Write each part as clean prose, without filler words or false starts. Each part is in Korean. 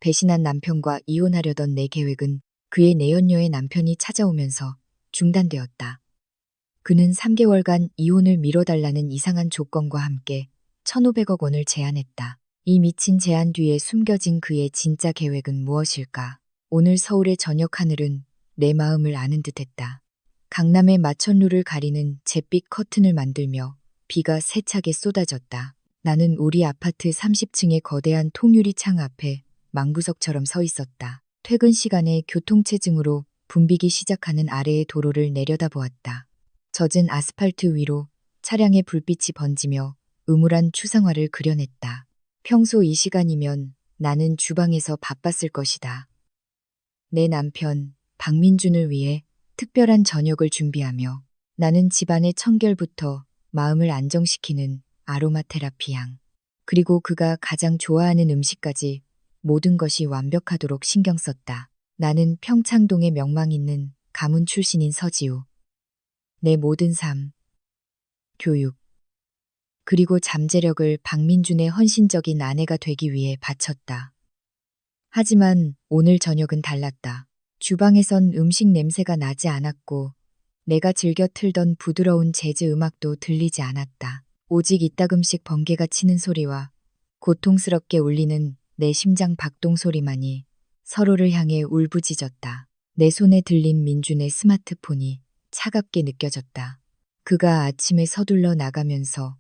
배신한 남편과 이혼하려던 내 계획은 그의 내연녀의 남편이 찾아오면서 중단되었다. 그는 3개월간 이혼을 미뤄달라는 이상한 조건과 함께 1,500억 원을 제안했다. 이 미친 제안 뒤에 숨겨진 그의 진짜 계획은 무엇일까? 오늘 서울의 저녁 하늘은 내 마음을 아는 듯했다. 강남의 마천루를 가리는 잿빛 커튼을 만들며 비가 세차게 쏟아졌다. 나는 우리 아파트 30층의 거대한 통유리 창 앞에 망부석처럼 서 있었다. 퇴근 시간에 교통체증으로 붐비기 시작하는 아래의 도로를 내려다보았다. 젖은 아스팔트 위로 차량의 불빛이 번지며 음울한 추상화를 그려냈다. 평소 이 시간이면 나는 주방에서 바빴을 것이다. 내 남편 박민준을 위해 특별한 저녁을 준비하며 나는 집안의 청결부터 마음을 안정시키는 아로마 테라피 향, 그리고 그가 가장 좋아하는 음식까지 모든 것이 완벽하도록 신경 썼다. 나는 평창동의 명망 있는 가문 출신인 서지우. 내 모든 삶, 교육, 그리고 잠재력을 박민준의 헌신적인 아내가 되기 위해 바쳤다. 하지만 오늘 저녁은 달랐다. 주방에선 음식 냄새가 나지 않았고 내가 즐겨 틀던 부드러운 재즈 음악도 들리지 않았다. 오직 이따금씩 번개가 치는 소리와 고통스럽게 울리는 내 심장 박동 소리만이 서로를 향해 울부짖었다. 내 손에 들린 민준의 스마트폰이 차갑게 느껴졌다. 그가 아침에 서둘러 나가면서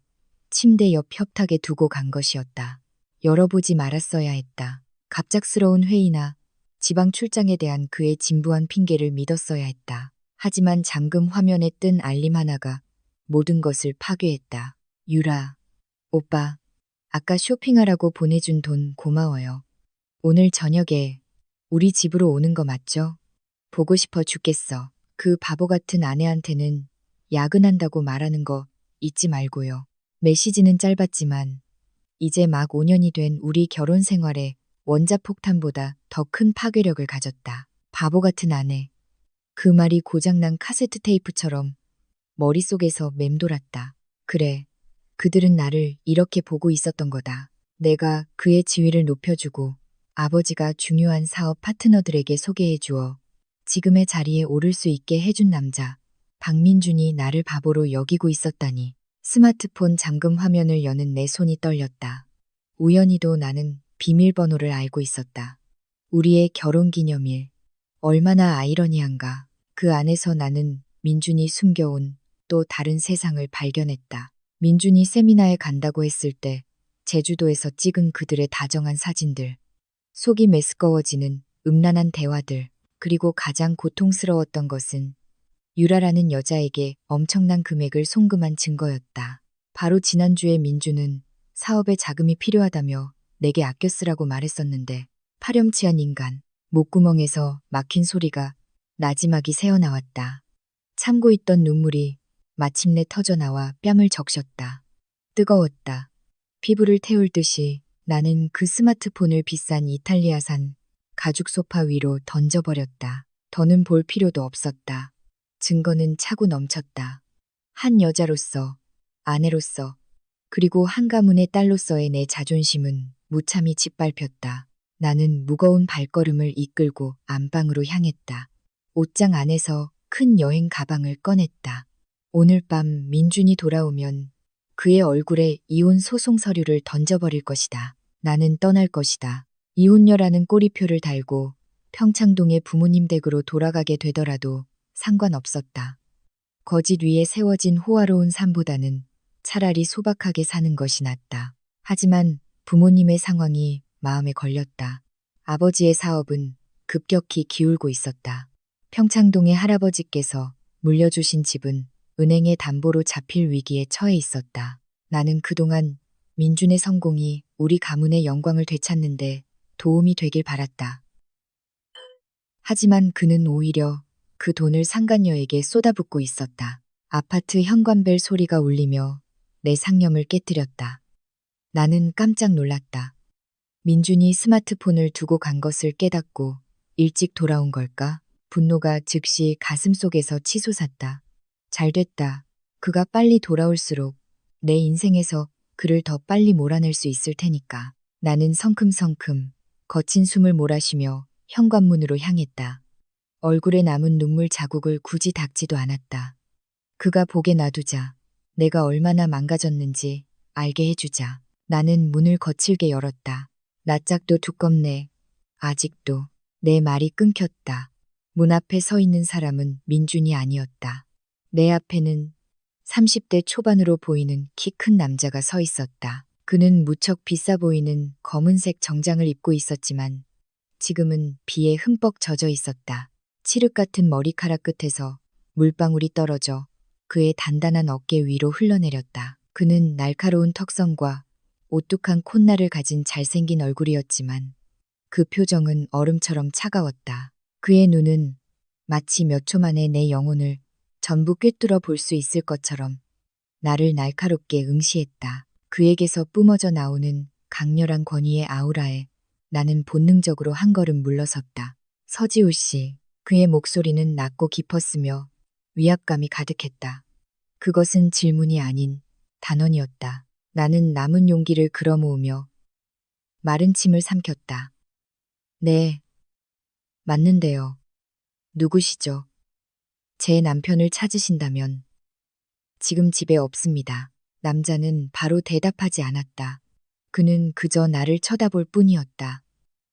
침대 옆 협탁에 두고 간 것이었다. 열어보지 말았어야 했다. 갑작스러운 회의나 지방 출장에 대한 그의 진부한 핑계를 믿었어야 했다. 하지만 잠금 화면에 뜬 알림 하나가 모든 것을 파괴했다. 유라, 오빠, 아까 쇼핑하라고 보내준 돈 고마워요. 오늘 저녁에 우리 집으로 오는 거 맞죠? 보고 싶어 죽겠어. 그 바보 같은 아내한테는 야근한다고 말하는 거 잊지 말고요. 메시지는 짧았지만 이제 막 5년이 된 우리 결혼 생활에 원자폭탄보다 더 큰 파괴력을 가졌다. 바보 같은 아내. 그 말이 고장난 카세트 테이프처럼 머릿속에서 맴돌았다. 그래, 그들은 나를 이렇게 보고 있었던 거다. 내가 그의 지위를 높여주고 아버지가 중요한 사업 파트너들에게 소개해주어 지금의 자리에 오를 수 있게 해준 남자, 박민준이 나를 바보로 여기고 있었다니. 스마트폰 잠금 화면을 여는 내 손이 떨렸다. 우연히도 나는 비밀번호를 알고 있었다. 우리의 결혼기념일. 얼마나 아이러니한가. 그 안에서 나는 민준이 숨겨온 또 다른 세상을 발견했다. 민준이 세미나에 간다고 했을 때 제주도에서 찍은 그들의 다정한 사진들, 속이 메스꺼워지는 음란한 대화들, 그리고 가장 고통스러웠던 것은 유라라는 여자에게 엄청난 금액을 송금한 증거였다. 바로 지난주에 민준은 사업에 자금이 필요하다며 내게 아껴 쓰라고 말했었는데 파렴치한 인간, 목구멍에서 막힌 소리가 나지막이 새어나왔다. 참고 있던 눈물이 마침내 터져나와 뺨을 적셨다. 뜨거웠다. 피부를 태울 듯이 나는 그 스마트폰을 비싼 이탈리아산 가죽 소파 위로 던져버렸다. 더는 볼 필요도 없었다. 증거는 차고 넘쳤다. 한 여자로서, 아내로서, 그리고 한 가문의 딸로서의 내 자존심은 무참히 짓밟혔다. 나는 무거운 발걸음을 이끌고 안방으로 향했다. 옷장 안에서 큰 여행 가방을 꺼냈다. 오늘 밤 민준이 돌아오면 그의 얼굴에 이혼 소송 서류를 던져버릴 것이다. 나는 떠날 것이다. 이혼녀라는 꼬리표를 달고 평창동의 부모님 댁으로 돌아가게 되더라도 상관없었다. 거짓 위에 세워진 호화로운 삶보다는 차라리 소박하게 사는 것이 낫다. 하지만 부모님의 상황이 마음에 걸렸다. 아버지의 사업은 급격히 기울고 있었다. 평창동의 할아버지께서 물려주신 집은 은행의 담보로 잡힐 위기에 처해 있었다. 나는 그동안 민준의 성공이 우리 가문의 영광을 되찾는데 도움이 되길 바랐다. 하지만 그는 오히려 그 돈을 상간녀에게 쏟아붓고 있었다. 아파트 현관벨 소리가 울리며 내 상념을 깨뜨렸다. 나는 깜짝 놀랐다. 민준이 스마트폰을 두고 간 것을 깨닫고 일찍 돌아온 걸까? 분노가 즉시 가슴속에서 치솟았다. 잘됐다. 그가 빨리 돌아올수록 내 인생에서 그를 더 빨리 몰아낼 수 있을 테니까. 나는 성큼성큼 거친 숨을 몰아쉬며 현관문으로 향했다. 얼굴에 남은 눈물 자국을 굳이 닦지도 않았다. 그가 보게 놔두자 내가 얼마나 망가졌는지 알게 해주자. 나는 문을 거칠게 열었다. 낯짝도 두껍네. 아직도. 내 말이 끊겼다. 문 앞에 서 있는 사람은 민준이 아니었다. 내 앞에는 30대 초반으로 보이는 키 큰 남자가 서 있었다. 그는 무척 비싸 보이는 검은색 정장을 입고 있었지만 지금은 비에 흠뻑 젖어 있었다. 칠흑 같은 머리카락 끝에서 물방울이 떨어져 그의 단단한 어깨 위로 흘러내렸다. 그는 날카로운 턱선과 오뚝한 콧날을 가진 잘생긴 얼굴이었지만 그 표정은 얼음처럼 차가웠다. 그의 눈은 마치 몇 초 만에 내 영혼을 전부 꿰뚫어 볼 수 있을 것처럼 나를 날카롭게 응시했다. 그에게서 뿜어져 나오는 강렬한 권위의 아우라에 나는 본능적으로 한 걸음 물러섰다. 서지우 씨. 그의 목소리는 낮고 깊었으며 위압감이 가득했다. 그것은 질문이 아닌 단언이었다. 나는 남은 용기를 끌어모으며 마른 침을 삼켰다. 네, 맞는데요. 누구시죠? 제 남편을 찾으신다면 지금 집에 없습니다. 남자는 바로 대답하지 않았다. 그는 그저 나를 쳐다볼 뿐이었다.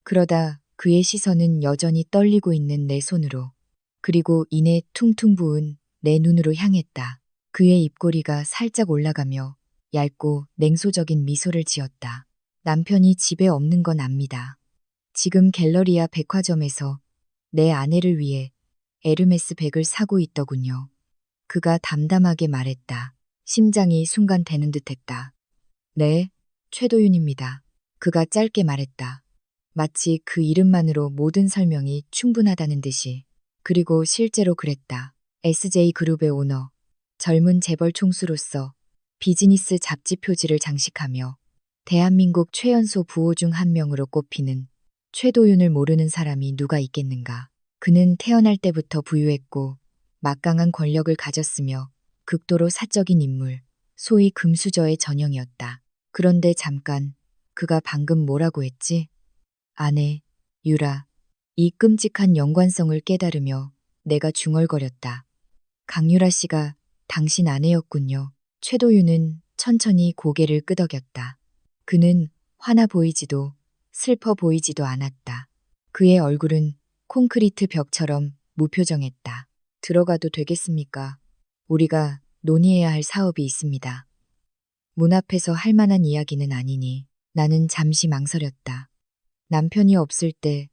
그러다 그의 시선은 여전히 떨리고 있는 내 손으로 그리고 이내 퉁퉁 부은 내 눈으로 향했다. 그의 입꼬리가 살짝 올라가며 얇고 냉소적인 미소를 지었다. 남편이 집에 없는 건 압니다. 지금 갤러리아 백화점에서 내 아내를 위해 에르메스 백을 사고 있더군요. 그가 담담하게 말했다. 심장이 순간 되는 듯했다. 네, 최도윤입니다. 그가 짧게 말했다. 마치 그 이름만으로 모든 설명이 충분하다는 듯이. 그리고 실제로 그랬다. SJ그룹의 오너, 젊은 재벌 총수로서 비즈니스 잡지 표지를 장식하며 대한민국 최연소 부호 중 한 명으로 꼽히는 최도윤을 모르는 사람이 누가 있겠는가. 그는 태어날 때부터 부유했고 막강한 권력을 가졌으며 극도로 사적인 인물, 소위 금수저의 전형이었다. 그런데 잠깐, 그가 방금 뭐라고 했지? 아내, 유라. 이 끔찍한 연관성을 깨달으며 내가 중얼거렸다. 강유라 씨가 당신 아내였군요. 최도윤은 천천히 고개를 끄덕였다. 그는 화나 보이지도 슬퍼 보이지도 않았다. 그의 얼굴은 콘크리트 벽처럼 무표정했다. 들어가도 되겠습니까? 우리가 논의해야 할 사업이 있습니다. 문 앞에서 할 만한 이야기는 아니니 나는 잠시 망설였다. 남편이 없을 때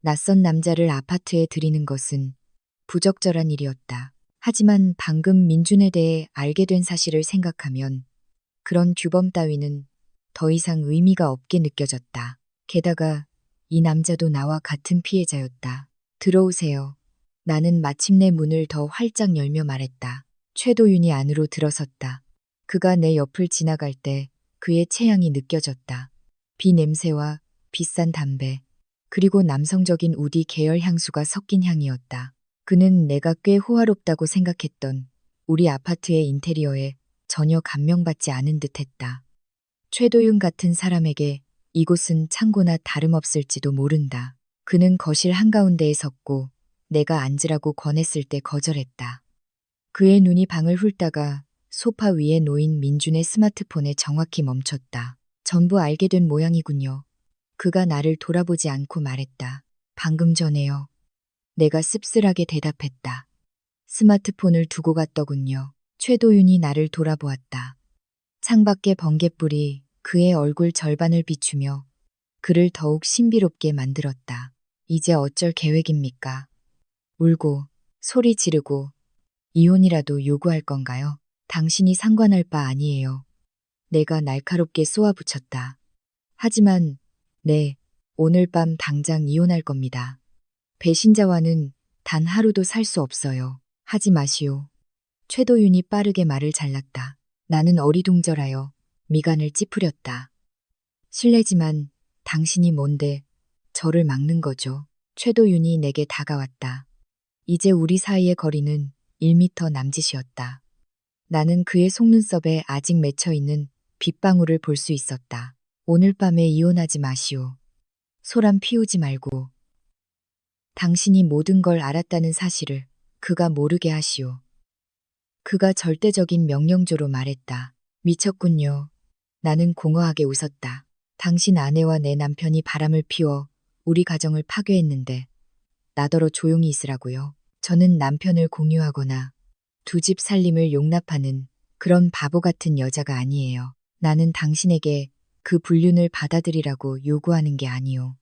낯선 남자를 아파트에 들이는 것은 부적절한 일이었다. 하지만 방금 민준에 대해 알게 된 사실을 생각하면 그런 규범 따위는 더 이상 의미가 없게 느껴졌다. 게다가 이 남자도 나와 같은 피해자였다. 들어오세요. 나는 마침내 문을 더 활짝 열며 말했다. 최도윤이 안으로 들어섰다. 그가 내 옆을 지나갈 때 그의 체향이 느껴졌다. 비 냄새와 비싼 담배, 그리고 남성적인 우디 계열 향수가 섞인 향이었다. 그는 내가 꽤 호화롭다고 생각했던 우리 아파트의 인테리어에 전혀 감명받지 않은 듯했다. 최도윤 같은 사람에게 이곳은 창고나 다름없을지도 모른다. 그는 거실 한가운데에 섰고 내가 앉으라고 권했을 때 거절했다. 그의 눈이 방을 훑다가 소파 위에 놓인 민준의 스마트폰에 정확히 멈췄다. 전부 알게 된 모양이군요. 그가 나를 돌아보지 않고 말했다. 방금 전에요. 내가 씁쓸하게 대답했다. 스마트폰을 두고 갔더군요. 최도윤이 나를 돌아보았다. 창밖의 번갯불이 그의 얼굴 절반을 비추며 그를 더욱 신비롭게 만들었다. 이제 어쩔 계획입니까? 울고 소리 지르고 이혼이라도 요구할 건가요? 당신이 상관할 바 아니에요. 내가 날카롭게 쏘아붙였다. 하지만 네, 오늘 밤 당장 이혼할 겁니다. 배신자와는 단 하루도 살 수 없어요. 하지 마시오. 최도윤이 빠르게 말을 잘랐다. 나는 어리둥절하여 미간을 찌푸렸다. 실례지만 당신이 뭔데 저를 막는 거죠. 최도윤이 내게 다가왔다. 이제 우리 사이의 거리는 1미터 남짓이었다. 나는 그의 속눈썹에 아직 맺혀있는 빗방울을 볼 수 있었다. 오늘 밤에 이혼하지 마시오. 소란 피우지 말고. 당신이 모든 걸 알았다는 사실을 그가 모르게 하시오. 그가 절대적인 명령조로 말했다. 미쳤군요. 나는 공허하게 웃었다. 당신 아내와 내 남편이 바람을 피워 우리 가정을 파괴했는데 나더러 조용히 있으라고요. 저는 남편을 공유하거나 두 집 살림을 용납하는 그런 바보 같은 여자가 아니에요. 나는 당신에게 그 불륜을 받아들이라고 요구하는 게 아니오.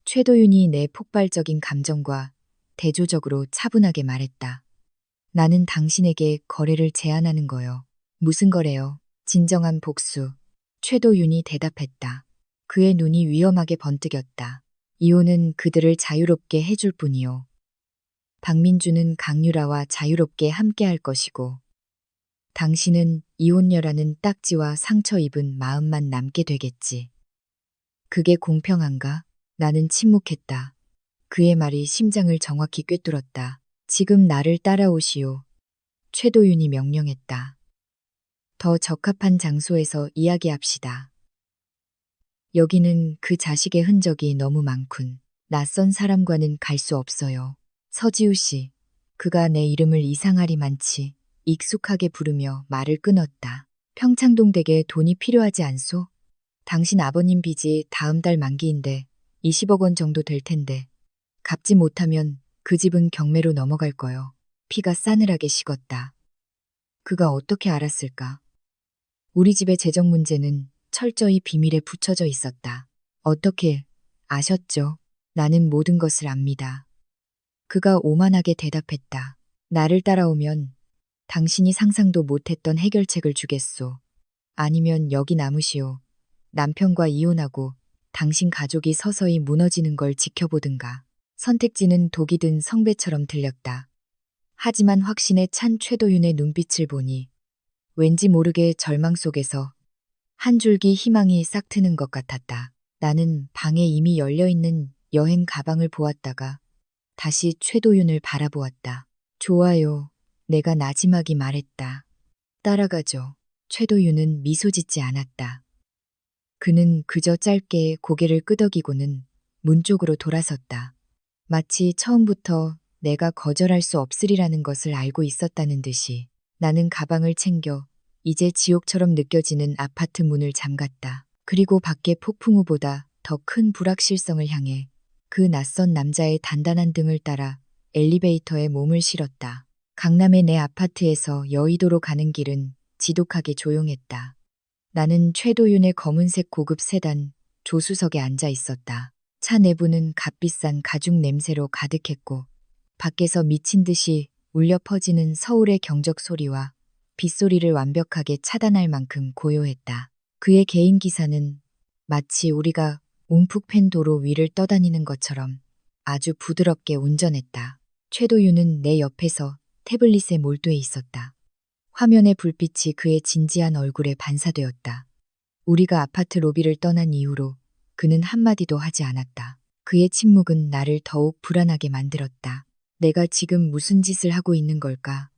최도윤이 내 폭발적인 감정과 대조적으로 차분하게 말했다. 나는 당신에게 거래를 제안하는 거요. 무슨 거래요? 진정한 복수. 최도윤이 대답했다. 그의 눈이 위험하게 번뜩였다. 이혼은 그들을 자유롭게 해줄 뿐이요. 박민주는 강유라와 자유롭게 함께할 것이고, 당신은 이혼녀라는 딱지와 상처 입은 마음만 남게 되겠지. 그게 공평한가? 나는 침묵했다. 그의 말이 심장을 정확히 꿰뚫었다. 지금 나를 따라오시오. 최도윤이 명령했다. 더 적합한 장소에서 이야기합시다. 여기는 그 자식의 흔적이 너무 많군. 낯선 사람과는 갈 수 없어요. 서지우 씨, 그가 내 이름을 이상하리 많지 익숙하게 부르며 말을 끊었다. 평창동 댁에 돈이 필요하지 않소? 당신 아버님 빚이 다음 달 만기인데 20억 원 정도 될 텐데 갚지 못하면 그 집은 경매로 넘어갈 거요. 피가 싸늘하게 식었다. 그가 어떻게 알았을까? 우리 집의 재정 문제는 철저히 비밀에 붙여져 있었다. 어떻게 아셨죠? 나는 모든 것을 압니다. 그가 오만하게 대답했다. 나를 따라오면 당신이 상상도 못했던 해결책을 주겠소. 아니면 여기 남으시오. 남편과 이혼하고 당신 가족이 서서히 무너지는 걸 지켜보든가. 선택지는 독이 든 성배처럼 들렸다. 하지만 확신에 찬 최도윤의 눈빛을 보니 왠지 모르게 절망 속에서 한 줄기 희망이 싹 트는 것 같았다. 나는 방에 이미 열려있는 여행 가방을 보았다가 다시 최도윤을 바라보았다. 좋아요. 내가 나지막이 말했다. 따라가죠. 최도윤은 미소 짓지 않았다. 그는 그저 짧게 고개를 끄덕이고는 문 쪽으로 돌아섰다. 마치 처음부터 내가 거절할 수 없으리라는 것을 알고 있었다는 듯이 나는 가방을 챙겨 이제 지옥처럼 느껴지는 아파트 문을 잠갔다. 그리고 밖에 폭풍우보다 더 큰 불확실성을 향해 그 낯선 남자의 단단한 등을 따라 엘리베이터에 몸을 실었다. 강남의 내 아파트에서 여의도로 가는 길은 지독하게 조용했다. 나는 최도윤의 검은색 고급 세단 조수석에 앉아 있었다. 차 내부는 값비싼 가죽 냄새로 가득했고 밖에서 미친 듯이 울려 퍼지는 서울의 경적 소리와 빗소리를 완벽하게 차단할 만큼 고요했다. 그의 개인 기사는 마치 우리가 움푹 팬 도로 위를 떠다니는 것처럼 아주 부드럽게 운전했다. 최도윤은 내 옆에서 태블릿에 몰두해 있었다. 화면의 불빛이 그의 진지한 얼굴에 반사되었다. 우리가 아파트 로비를 떠난 이후로 그는 한마디도 하지 않았다. 그의 침묵은 나를 더욱 불안하게 만들었다. 내가 지금 무슨 짓을 하고 있는 걸까?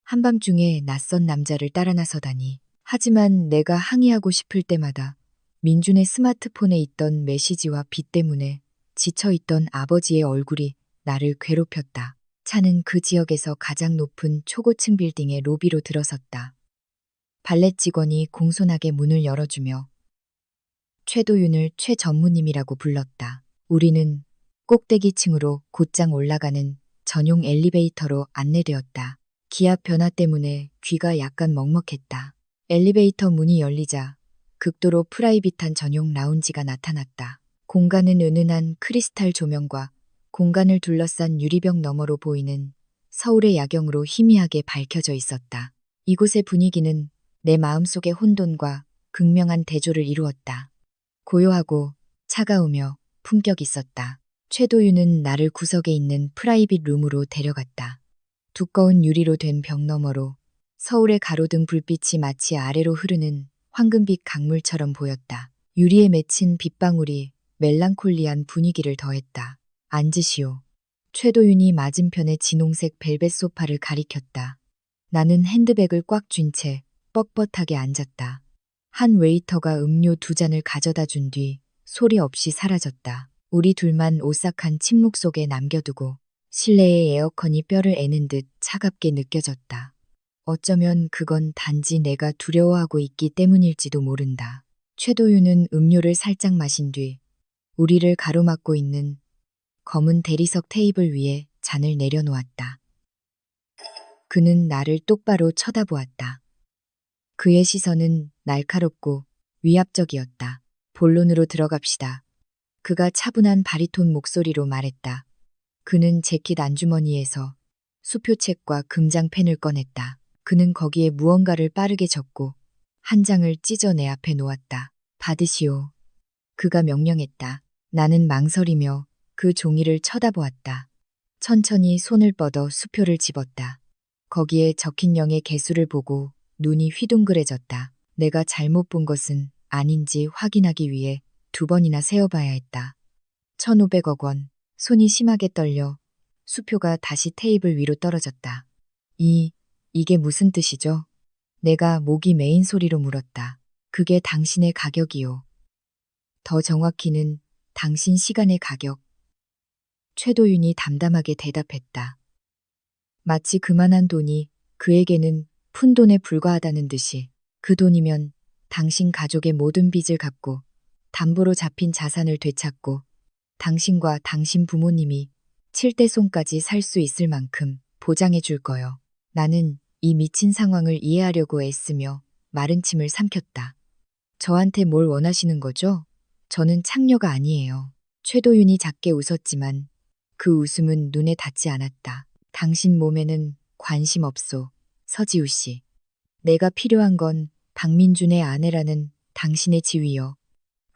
한밤중에 낯선 남자를 따라 나서다니. 하지만 내가 항의하고 싶을 때마다 민준의 스마트폰에 있던 메시지와 빛 때문에 지쳐있던 아버지의 얼굴이 나를 괴롭혔다. 차는 그 지역에서 가장 높은 초고층 빌딩의 로비로 들어섰다. 발렛 직원이 공손하게 문을 열어주며 최도윤을 최 전무님이라고 불렀다. 우리는 꼭대기층으로 곧장 올라가는 전용 엘리베이터로 안내되었다. 기압 변화 때문에 귀가 약간 먹먹했다. 엘리베이터 문이 열리자 극도로 프라이빗한 전용 라운지가 나타났다. 공간은 은은한 크리스탈 조명과 공간을 둘러싼 유리벽 너머로 보이는 서울의 야경으로 희미하게 밝혀져 있었다. 이곳의 분위기는 내 마음속의 혼돈과 극명한 대조를 이루었다. 고요하고 차가우며 품격 있었다. 최도윤은 나를 구석에 있는 프라이빗 룸으로 데려갔다. 두꺼운 유리로 된 벽 너머로 서울의 가로등 불빛이 마치 아래로 흐르는 황금빛 강물처럼 보였다. 유리에 맺힌 빗방울이 멜랑콜리한 분위기를 더했다. 앉으시오. 최도윤이 맞은편의 진홍색 벨벳 소파를 가리켰다. 나는 핸드백을 꽉 쥔 채 뻣뻣하게 앉았다. 한 웨이터가 음료 2잔을 가져다 준 뒤 소리 없이 사라졌다. 우리 둘만 오싹한 침묵 속에 남겨두고 실내의 에어컨이 뼈를 애는 듯 차갑게 느껴졌다. 어쩌면 그건 단지 내가 두려워하고 있기 때문일지도 모른다. 최도윤은 음료를 살짝 마신 뒤 우리를 가로막고 있는 검은 대리석 테이블 위에 잔을 내려놓았다. 그는 나를 똑바로 쳐다보았다. 그의 시선은 날카롭고 위압적이었다. 본론으로 들어갑시다. 그가 차분한 바리톤 목소리로 말했다. 그는 재킷 안주머니에서 수표책과 금장펜을 꺼냈다. 그는 거기에 무언가를 빠르게 적고 한 장을 찢어 내 앞에 놓았다. 받으시오. 그가 명령했다. 나는 망설이며 그 종이를 쳐다보았다. 천천히 손을 뻗어 수표를 집었다. 거기에 적힌 영의 개수를 보고 눈이 휘둥그레졌다. 내가 잘못 본 것은 아닌지 확인하기 위해 2번이나 세어봐야 했다. 1,500억 원. 손이 심하게 떨려 수표가 다시 테이블 위로 떨어졌다. 이게 무슨 뜻이죠? 내가 목이 메인 소리로 물었다. 그게 당신의 가격이요. 더 정확히는 당신 시간의 가격. 최도윤이 담담하게 대답했다. 마치 그만한 돈이 그에게는 푼돈에 불과하다는 듯이. 그 돈이면 당신 가족의 모든 빚을 갚고 담보로 잡힌 자산을 되찾고 당신과 당신 부모님이 7대 손까지 살 수 있을 만큼 보장해 줄 거요. 나는 이 미친 상황을 이해하려고 애쓰며 마른 침을 삼켰다. 저한테 뭘 원하시는 거죠? 저는 창녀가 아니에요. 최도윤이 작게 웃었지만 그 웃음은 눈에 닿지 않았다. 당신 몸에는 관심 없소. 서지우 씨. 내가 필요한 건 박민준의 아내라는 당신의 지위요.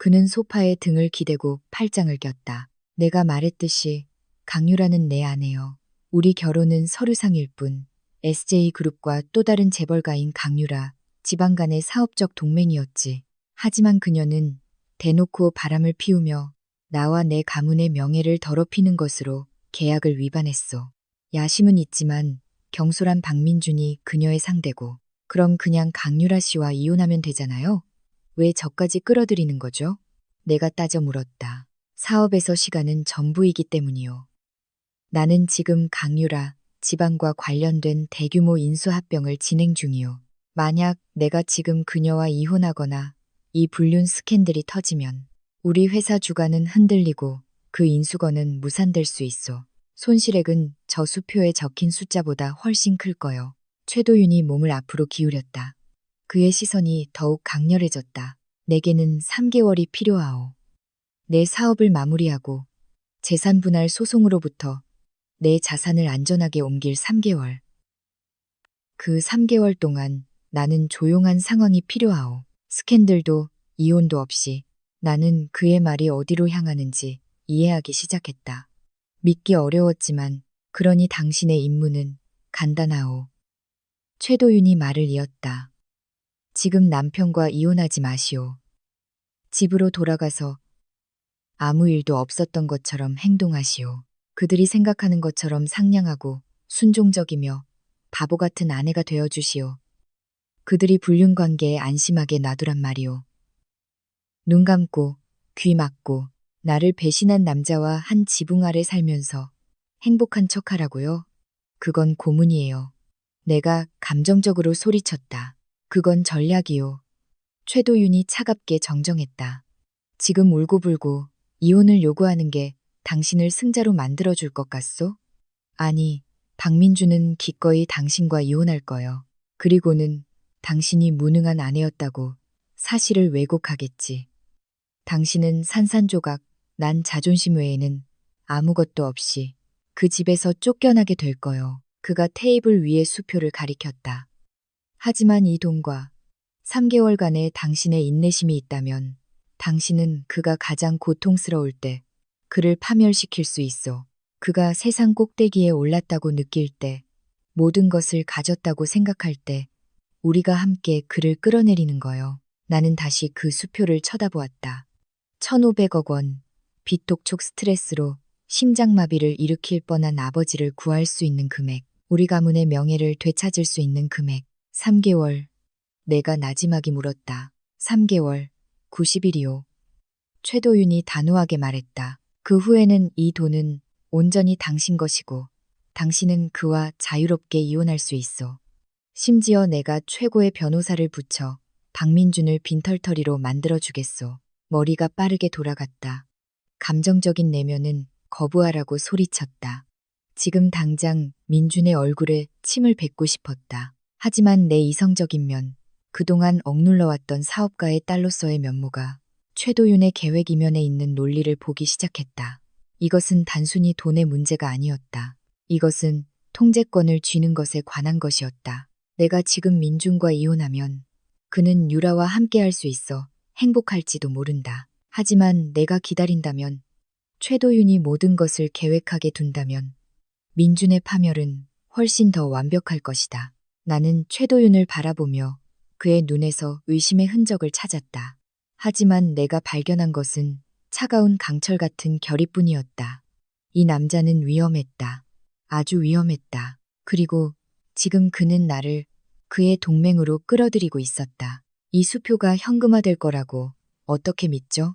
그는 소파에 등을 기대고 팔짱을 꼈다. 내가 말했듯이 강유라는 내 아내요. 우리 결혼은 서류상일 뿐. SJ그룹과 또 다른 재벌가인 강유라, 지방 간의 사업적 동맹이었지. 하지만 그녀는 대놓고 바람을 피우며 나와 내 가문의 명예를 더럽히는 것으로 계약을 위반했소. 야심은 있지만 경솔한 박민준이 그녀의 상대고, 그럼 그냥 강유라 씨와 이혼하면 되잖아요? 왜 저까지 끌어들이는 거죠? 내가 따져 물었다. 사업에서 시간은 전부이기 때문이요. 나는 지금 강유라, 지방과 관련된 대규모 인수합병을 진행 중이요. 만약 내가 지금 그녀와 이혼하거나 이 불륜 스캔들이 터지면 우리 회사 주가는 흔들리고 그 인수거는 무산될 수 있어. 손실액은 저 수표에 적힌 숫자보다 훨씬 클 거요. 최도윤이 몸을 앞으로 기울였다. 그의 시선이 더욱 강렬해졌다. 내게는 3개월이 필요하오. 내 사업을 마무리하고 재산 분할 소송으로부터 내 자산을 안전하게 옮길 3개월. 그 3개월 동안 나는 조용한 상황이 필요하오. 스캔들도 이혼도 없이. 나는 그의 말이 어디로 향하는지 이해하기 시작했다. 믿기 어려웠지만 그러니 당신의 임무는 간단하오. 최도윤이 말을 이었다. 지금 남편과 이혼하지 마시오. 집으로 돌아가서 아무 일도 없었던 것처럼 행동하시오. 그들이 생각하는 것처럼 상냥하고 순종적이며 바보 같은 아내가 되어주시오. 그들이 불륜 관계에 안심하게 놔두란 말이오. 눈 감고 귀 막고 나를 배신한 남자와 한 지붕 아래 살면서 행복한 척하라고요? 그건 고문이에요. 내가 감정적으로 소리쳤다. 그건 전략이요. 최도윤이 차갑게 정정했다. 지금 울고불고 이혼을 요구하는 게 당신을 승자로 만들어줄 것 같소? 아니, 박민주는 기꺼이 당신과 이혼할 거요. 그리고는 당신이 무능한 아내였다고 사실을 왜곡하겠지. 당신은 산산조각, 난 자존심 외에는 아무것도 없이 그 집에서 쫓겨나게 될 거요. 그가 테이블 위에 수표를 가리켰다. 하지만 이 돈과 3개월간의 당신의 인내심이 있다면 당신은 그가 가장 고통스러울 때 그를 파멸시킬 수 있어. 그가 세상 꼭대기에 올랐다고 느낄 때, 모든 것을 가졌다고 생각할 때 우리가 함께 그를 끌어내리는 거요. 나는 다시 그 수표를 쳐다보았다. 1,500억 원, 비톡촉 스트레스로 심장마비를 일으킬 뻔한 아버지를 구할 수 있는 금액, 우리 가문의 명예를 되찾을 수 있는 금액, 3개월. 내가 나지막이 물었다. 3개월, 90일이요. 최도윤이 단호하게 말했다. 그 후에는 이 돈은 온전히 당신 것이고 당신은 그와 자유롭게 이혼할 수 있어. 심지어 내가 최고의 변호사를 붙여 박민준을 빈털터리로 만들어주겠소. 머리가 빠르게 돌아갔다. 감정적인 내면은 거부하라고 소리쳤다. 지금 당장 민준의 얼굴에 침을 뱉고 싶었다. 하지만 내 이성적인 면, 그동안 억눌러왔던 사업가의 딸로서의 면모가 최도윤의 계획 이면에 있는 논리를 보기 시작했다. 이것은 단순히 돈의 문제가 아니었다. 이것은 통제권을 쥐는 것에 관한 것이었다. 내가 지금 민준과 이혼하면 그는 유라와 함께할 수 있어 행복할지도 모른다. 하지만 내가 기다린다면, 최도윤이 모든 것을 계획하게 둔다면 민준의 파멸은 훨씬 더 완벽할 것이다. 나는 최도윤을 바라보며 그의 눈에서 의심의 흔적을 찾았다. 하지만 내가 발견한 것은 차가운 강철 같은 결의뿐이었다. 이 남자는 위험했다. 아주 위험했다. 그리고 지금 그는 나를 그의 동맹으로 끌어들이고 있었다. 이 수표가 현금화될 거라고 어떻게 믿죠?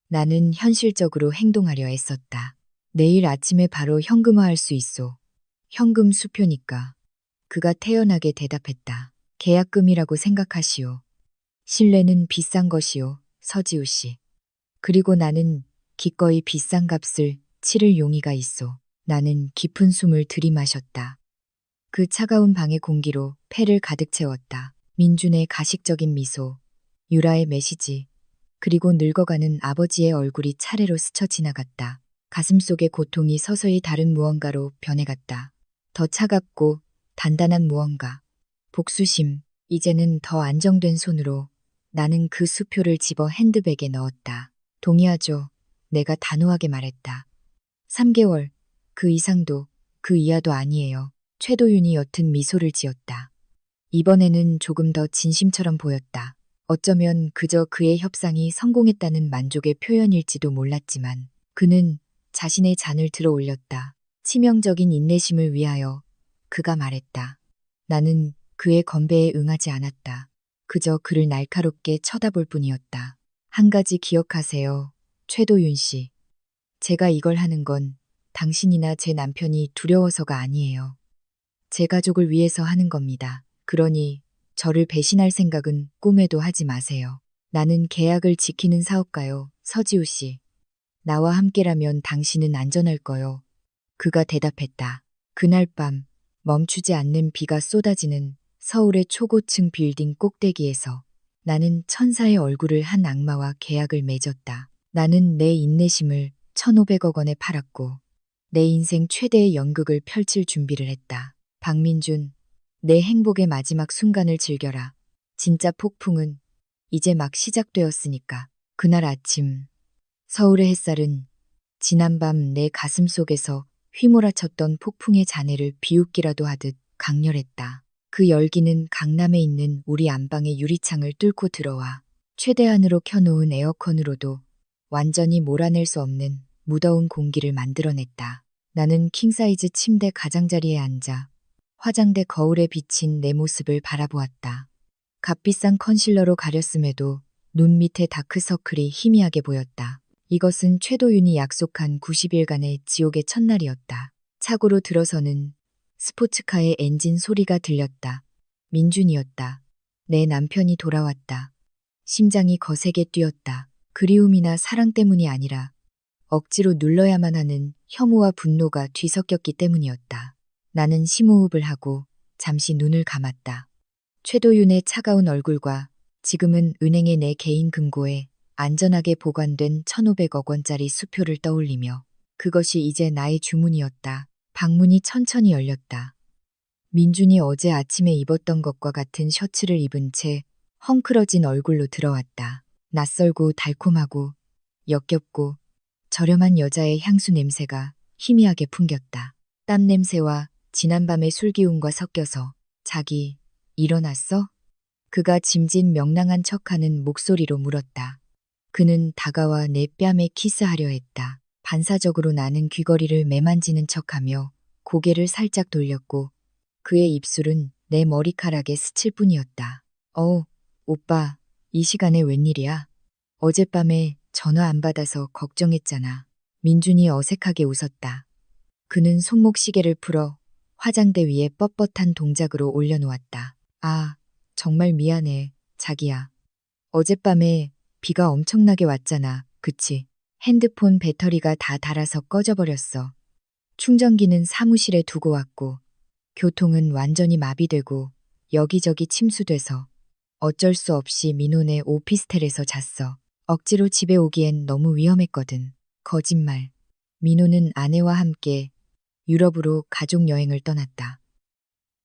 나는 현실적으로 행동하려 애썼다. 내일 아침에 바로 현금화할 수 있소. 현금 수표니까. 그가 태연하게 대답했다. 계약금이라고 생각하시오. 신뢰는 비싼 것이오, 서지우 씨. 그리고 나는 기꺼이 비싼 값을 치를 용의가 있소. 나는 깊은 숨을 들이마셨다. 그 차가운 방의 공기로 폐를 가득 채웠다. 민준의 가식적인 미소, 유라의 메시지, 그리고 늙어가는 아버지의 얼굴이 차례로 스쳐 지나갔다. 가슴속의 고통이 서서히 다른 무언가로 변해갔다. 더 차갑고 단단한 무언가. 복수심. 이제는 더 안정된 손으로 나는 그 수표를 집어 핸드백에 넣었다. 동의하죠. 내가 단호하게 말했다. 3개월, 그 이상도, 그 이하도 아니에요. 최도윤이 옅은 미소를 지었다. 이번에는 조금 더 진심처럼 보였다. 어쩌면 그저 그의 협상이 성공했다는 만족의 표현일지도 몰랐지만 그는 자신의 잔을 들어 올렸다. 치명적인 인내심을 위하여 그가 말했다. 나는 그의 건배에 응하지 않았다. 그저 그를 날카롭게 쳐다볼 뿐이었다. 한 가지 기억하세요, 최도윤 씨. 제가 이걸 하는 건 당신이나 제 남편이 두려워서가 아니에요. 제 가족을 위해서 하는 겁니다. 그러니 저를 배신할 생각은 꿈에도 하지 마세요. 나는 계약을 지키는 사업가요, 서지우 씨. 나와 함께라면 당신은 안전할 거요. 그가 대답했다. 그날 밤 멈추지 않는 비가 쏟아지는 서울의 초고층 빌딩 꼭대기에서 나는 천사의 얼굴을 한 악마와 계약을 맺었다. 나는 내 인내심을 1,500억 원에 팔았고 내 인생 최대의 연극을 펼칠 준비를 했다. 박민준, 내 행복의 마지막 순간을 즐겨라. 진짜 폭풍은 이제 막 시작되었으니까. 그날 아침 서울의 햇살은 지난밤 내 가슴 속에서 휘몰아쳤던 폭풍의 잔해를 비웃기라도 하듯 강렬했다. 그 열기는 강남에 있는 우리 안방의 유리창을 뚫고 들어와 최대한으로 켜놓은 에어컨으로도 완전히 몰아낼 수 없는 무더운 공기를 만들어냈다. 나는 킹사이즈 침대 가장자리에 앉아 화장대 거울에 비친 내 모습을 바라보았다. 값비싼 컨실러로 가렸음에도 눈 밑에 다크서클이 희미하게 보였다. 이것은 최도윤이 약속한 90일간의 지옥의 첫날이었다. 차고로 들어서는 스포츠카의 엔진 소리가 들렸다. 민준이었다. 내 남편이 돌아왔다. 심장이 거세게 뛰었다. 그리움이나 사랑 때문이 아니라 억지로 눌러야만 하는 혐오와 분노가 뒤섞였기 때문이었다. 나는 심호흡을 하고 잠시 눈을 감았다. 최도윤의 차가운 얼굴과 지금은 은행의 내 개인 금고에 안전하게 보관된 1,500억 원짜리 수표를 떠올리며 그것이 이제 나의 주문이었다. 방문이 천천히 열렸다. 민준이 어제 아침에 입었던 것과 같은 셔츠를 입은 채 헝클어진 얼굴로 들어왔다. 낯설고 달콤하고 역겹고 저렴한 여자의 향수 냄새가 희미하게 풍겼다. 땀 냄새와 지난밤의 술기운과 섞여서 자기, 일어났어? 그가 짐짓 명랑한 척하는 목소리로 물었다. 그는 다가와 내 뺨에 키스하려 했다. 반사적으로 나는 귀걸이를 매만지는 척하며 고개를 살짝 돌렸고 그의 입술은 내 머리카락에 스칠 뿐이었다. 오빠, 이 시간에 웬일이야? 어젯밤에 전화 안 받아서 걱정했잖아. 민준이 어색하게 웃었다. 그는 손목 시계를 풀어 화장대 위에 뻣뻣한 동작으로 올려놓았다. 아, 정말 미안해, 자기야. 어젯밤에 비가 엄청나게 왔잖아, 그치? 핸드폰 배터리가 다 닳아서 꺼져버렸어. 충전기는 사무실에 두고 왔고, 교통은 완전히 마비되고, 여기저기 침수돼서 어쩔 수 없이 민호네 오피스텔에서 잤어. 억지로 집에 오기엔 너무 위험했거든. 거짓말. 민호는 아내와 함께 유럽으로 가족 여행을 떠났다.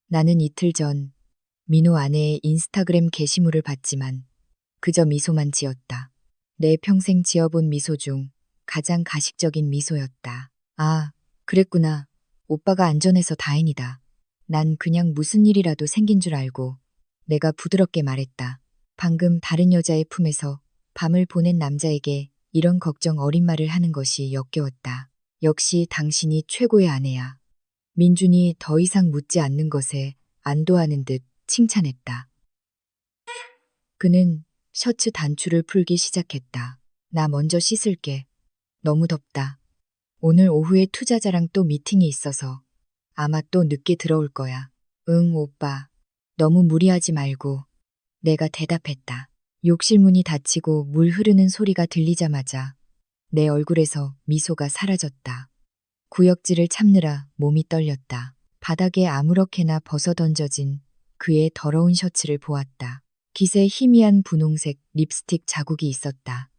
나는 이틀 전 민호 아내의 인스타그램 게시물을 봤지만 그저 미소만 지었다. 내 평생 지어본 미소 중 가장 가식적인 미소였다. 아, 그랬구나. 오빠가 안전해서 다행이다. 난 그냥 무슨 일이라도 생긴 줄 알고 내가 부드럽게 말했다. 방금 다른 여자의 품에서 밤을 보낸 남자에게 이런 걱정 어린 말을 하는 것이 역겨웠다. 역시 당신이 최고의 아내야. 민준이 더 이상 묻지 않는 것에 안도하는 듯 칭찬했다. 그는 셔츠 단추를 풀기 시작했다. 나 먼저 씻을게. 너무 덥다. 오늘 오후에 투자자랑 또 미팅이 있어서 아마 또 늦게 들어올 거야. 응, 오빠. 너무 무리하지 말고. 내가 대답했다. 욕실 문이 닫히고 물 흐르는 소리가 들리자마자 내 얼굴에서 미소가 사라졌다. 구역질을 참느라 몸이 떨렸다. 바닥에 아무렇게나 벗어던져진 그의 더러운 셔츠를 보았다. 깃에 희미한 분홍색 립스틱 자국이 있었다.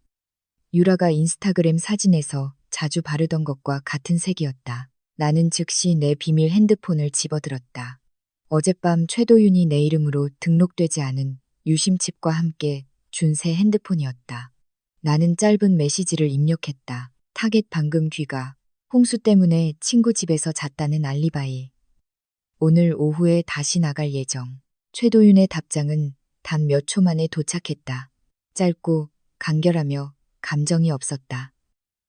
유라가 인스타그램 사진에서 자주 바르던 것과 같은 색이었다. 나는 즉시 내 비밀 핸드폰을 집어들었다. 어젯밤 최도윤이 내 이름으로 등록되지 않은 유심칩과 함께 준 새 핸드폰이었다. 나는 짧은 메시지를 입력했다. 타겟 방금 귀가. 홍수 때문에 친구 집에서 잤다는 알리바이. 오늘 오후에 다시 나갈 예정. 최도윤의 답장은 단 몇 초 만에 도착했다. 짧고 간결하며 감정이 없었다.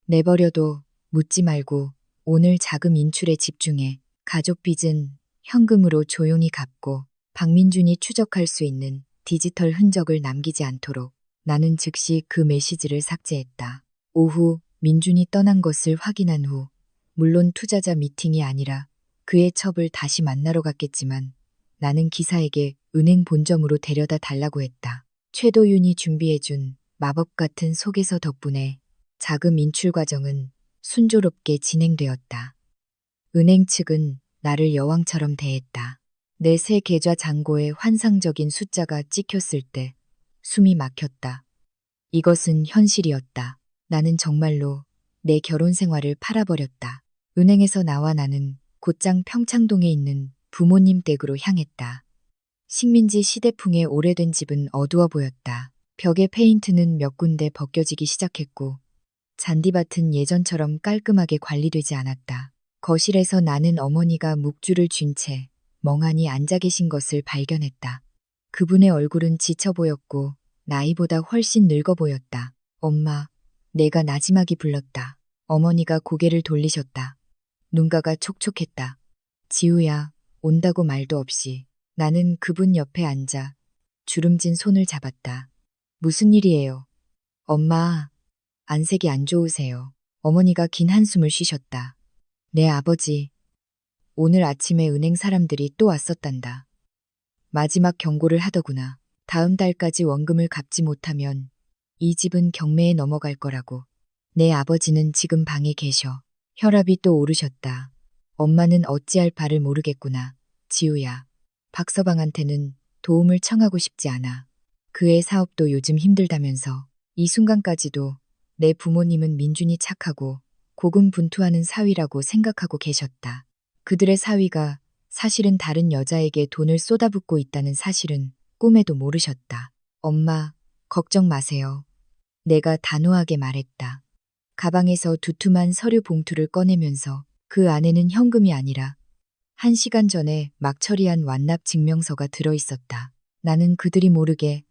내버려둬. 묻지 말고 오늘 자금 인출에 집중해. 가족 빚은 현금으로 조용히 갚고 박민준이 추적할 수 있는 디지털 흔적을 남기지 않도록. 나는 즉시 그 메시지를 삭제했다. 오후 민준이 떠난 것을 확인한 후 물론 투자자 미팅이 아니라 그의 첩을 다시 만나러 갔겠지만 나는 기사에게 은행 본점으로 데려다 달라고 했다. 최도윤이 준비해준 마법 같은 소개서 덕분에 자금 인출 과정은 순조롭게 진행되었다. 은행 측은 나를 여왕처럼 대했다. 내 새 계좌 잔고에 환상적인 숫자가 찍혔을 때 숨이 막혔다. 이것은 현실이었다. 나는 정말로 내 결혼 생활을 팔아버렸다. 은행에서 나와 나는 곧장 평창동에 있는 부모님 댁으로 향했다. 식민지 시대풍의 오래된 집은 어두워 보였다. 벽의 페인트는 몇 군데 벗겨지기 시작했고 잔디밭은 예전처럼 깔끔하게 관리되지 않았다. 거실에서 나는 어머니가 묵주를 쥔 채 멍하니 앉아 계신 것을 발견했다. 그분의 얼굴은 지쳐 보였고 나이보다 훨씬 늙어 보였다. 엄마, 내가 나지막이 불렀다. 어머니가 고개를 돌리셨다. 눈가가 촉촉했다. 지우야, 온다고 말도 없이. 나는 그분 옆에 앉아 주름진 손을 잡았다. 무슨 일이에요? 엄마, 안색이 안 좋으세요. 어머니가 긴 한숨을 쉬셨다. 내 아버지, 오늘 아침에 은행 사람들이 또 왔었단다. 마지막 경고를 하더구나. 다음 달까지 원금을 갚지 못하면 이 집은 경매에 넘어갈 거라고. 내 아버지는 지금 방에 계셔. 혈압이 또 오르셨다. 엄마는 어찌할 바를 모르겠구나. 지우야, 박서방한테는 도움을 청하고 싶지 않아. 그의 사업도 요즘 힘들다면서. 이 순간까지도 내 부모님은 민준이 착하고 고군분투하는 사위라고 생각하고 계셨다. 그들의 사위가 사실은 다른 여자에게 돈을 쏟아붓고 있다는 사실은 꿈에도 모르셨다. 엄마, 걱정 마세요. 내가 단호하게 말했다. 가방에서 두툼한 서류 봉투를 꺼내면서 그 안에는 현금이 아니라 1시간 전에 막 처리한 완납 증명서가 들어있었다. 나는 그들이 모르게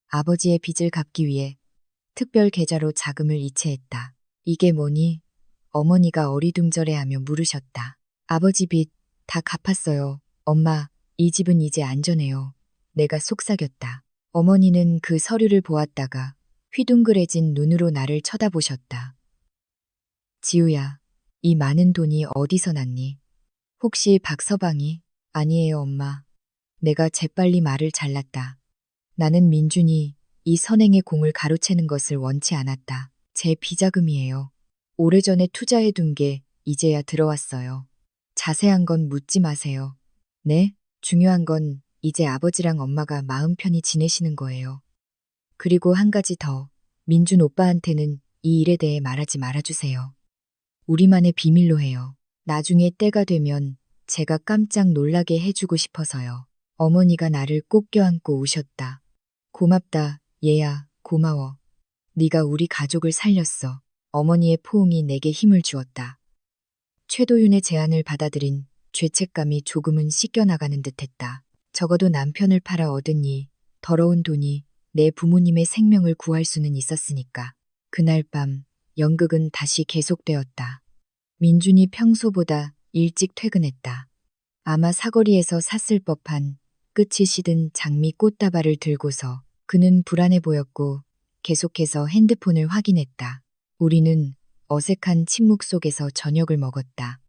아버지의 빚을 갚기 위해 특별 계좌로 자금을 이체했다. 이게 뭐니? 어머니가 어리둥절해하며 물으셨다. 아버지 빚 다 갚았어요. 엄마, 이 집은 이제 안전해요. 내가 속삭였다. 어머니는 그 서류를 보았다가 휘둥그레진 눈으로 나를 쳐다보셨다. 지우야, 이 많은 돈이 어디서 났니? 혹시 박서방이? 아니에요, 엄마. 내가 재빨리 말을 잘랐다. 나는 민준이 이 선행의 공을 가로채는 것을 원치 않았다. 제 비자금이에요. 오래전에 투자해둔 게 이제야 들어왔어요. 자세한 건 묻지 마세요. 네? 중요한 건 이제 아버지랑 엄마가 마음 편히 지내시는 거예요. 그리고 한 가지 더. 민준 오빠한테는 이 일에 대해 말하지 말아주세요. 우리만의 비밀로 해요. 나중에 때가 되면 제가 깜짝 놀라게 해주고 싶어서요. 어머니가 나를 꼭 껴안고 우셨다. 고맙다, 얘야, 고마워. 네가 우리 가족을 살렸어. 어머니의 포옹이 내게 힘을 주었다. 최도윤의 제안을 받아들인 죄책감이 조금은 씻겨나가는 듯했다. 적어도 남편을 팔아 얻은 이 더러운 돈이 내 부모님의 생명을 구할 수는 있었으니까. 그날 밤 연극은 다시 계속되었다. 민준이 평소보다 일찍 퇴근했다. 아마 사거리에서 샀을 법한 끝이 시든 장미 꽃다발을 들고서 그는 불안해 보였고 계속해서 핸드폰을 확인했다. 우리는 어색한 침묵 속에서 저녁을 먹었다.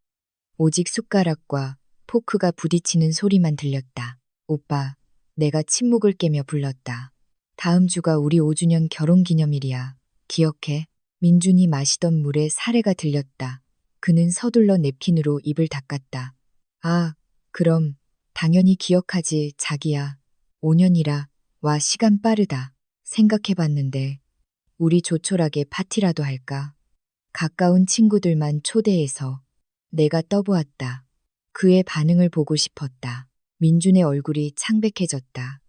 오직 숟가락과 포크가 부딪히는 소리만 들렸다. 오빠, 내가 침묵을 깨며 불렀다. 다음 주가 우리 5주년 결혼 기념일이야. 기억해? 민준이 마시던 물에 사례가 들렸다. 그는 서둘러 냅킨으로 입을 닦았다. 아, 그럼 당연히 기억하지, 자기야. 5년이라. 와, 시간 빠르다. 생각해봤는데 우리 조촐하게 파티라도 할까? 가까운 친구들만 초대해서. 내가 떠보았다. 그의 반응을 보고 싶었다. 민준의 얼굴이 창백해졌다.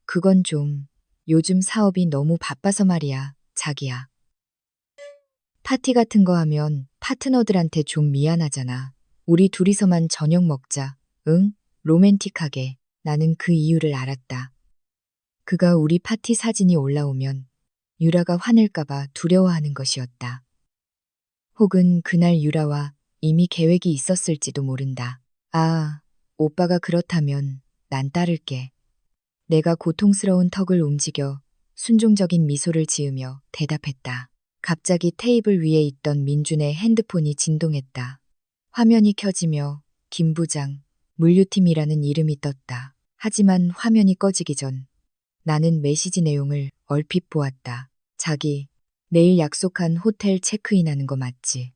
그건 좀. 요즘 사업이 너무 바빠서 말이야, 자기야. 파티 같은 거 하면 파트너들한테 좀 미안하잖아. 우리 둘이서만 저녁 먹자. 응? 로맨틱하게. 나는 그 이유를 알았다. 그가 우리 파티 사진이 올라오면 유라가 화낼까봐 두려워하는 것이었다. 혹은 그날 유라와 이미 계획이 있었을지도 모른다. 아, 오빠가 그렇다면 난 따를게. 내가 고통스러운 턱을 움직여 순종적인 미소를 지으며 대답했다. 갑자기 테이블 위에 있던 민준의 핸드폰이 진동했다. 화면이 켜지며 김 부장, 물류팀이라는 이름이 떴다. 하지만 화면이 꺼지기 전 나는 메시지 내용을 얼핏 보았다. 자기, 내일 약속한 호텔 체크인하는 거 맞지?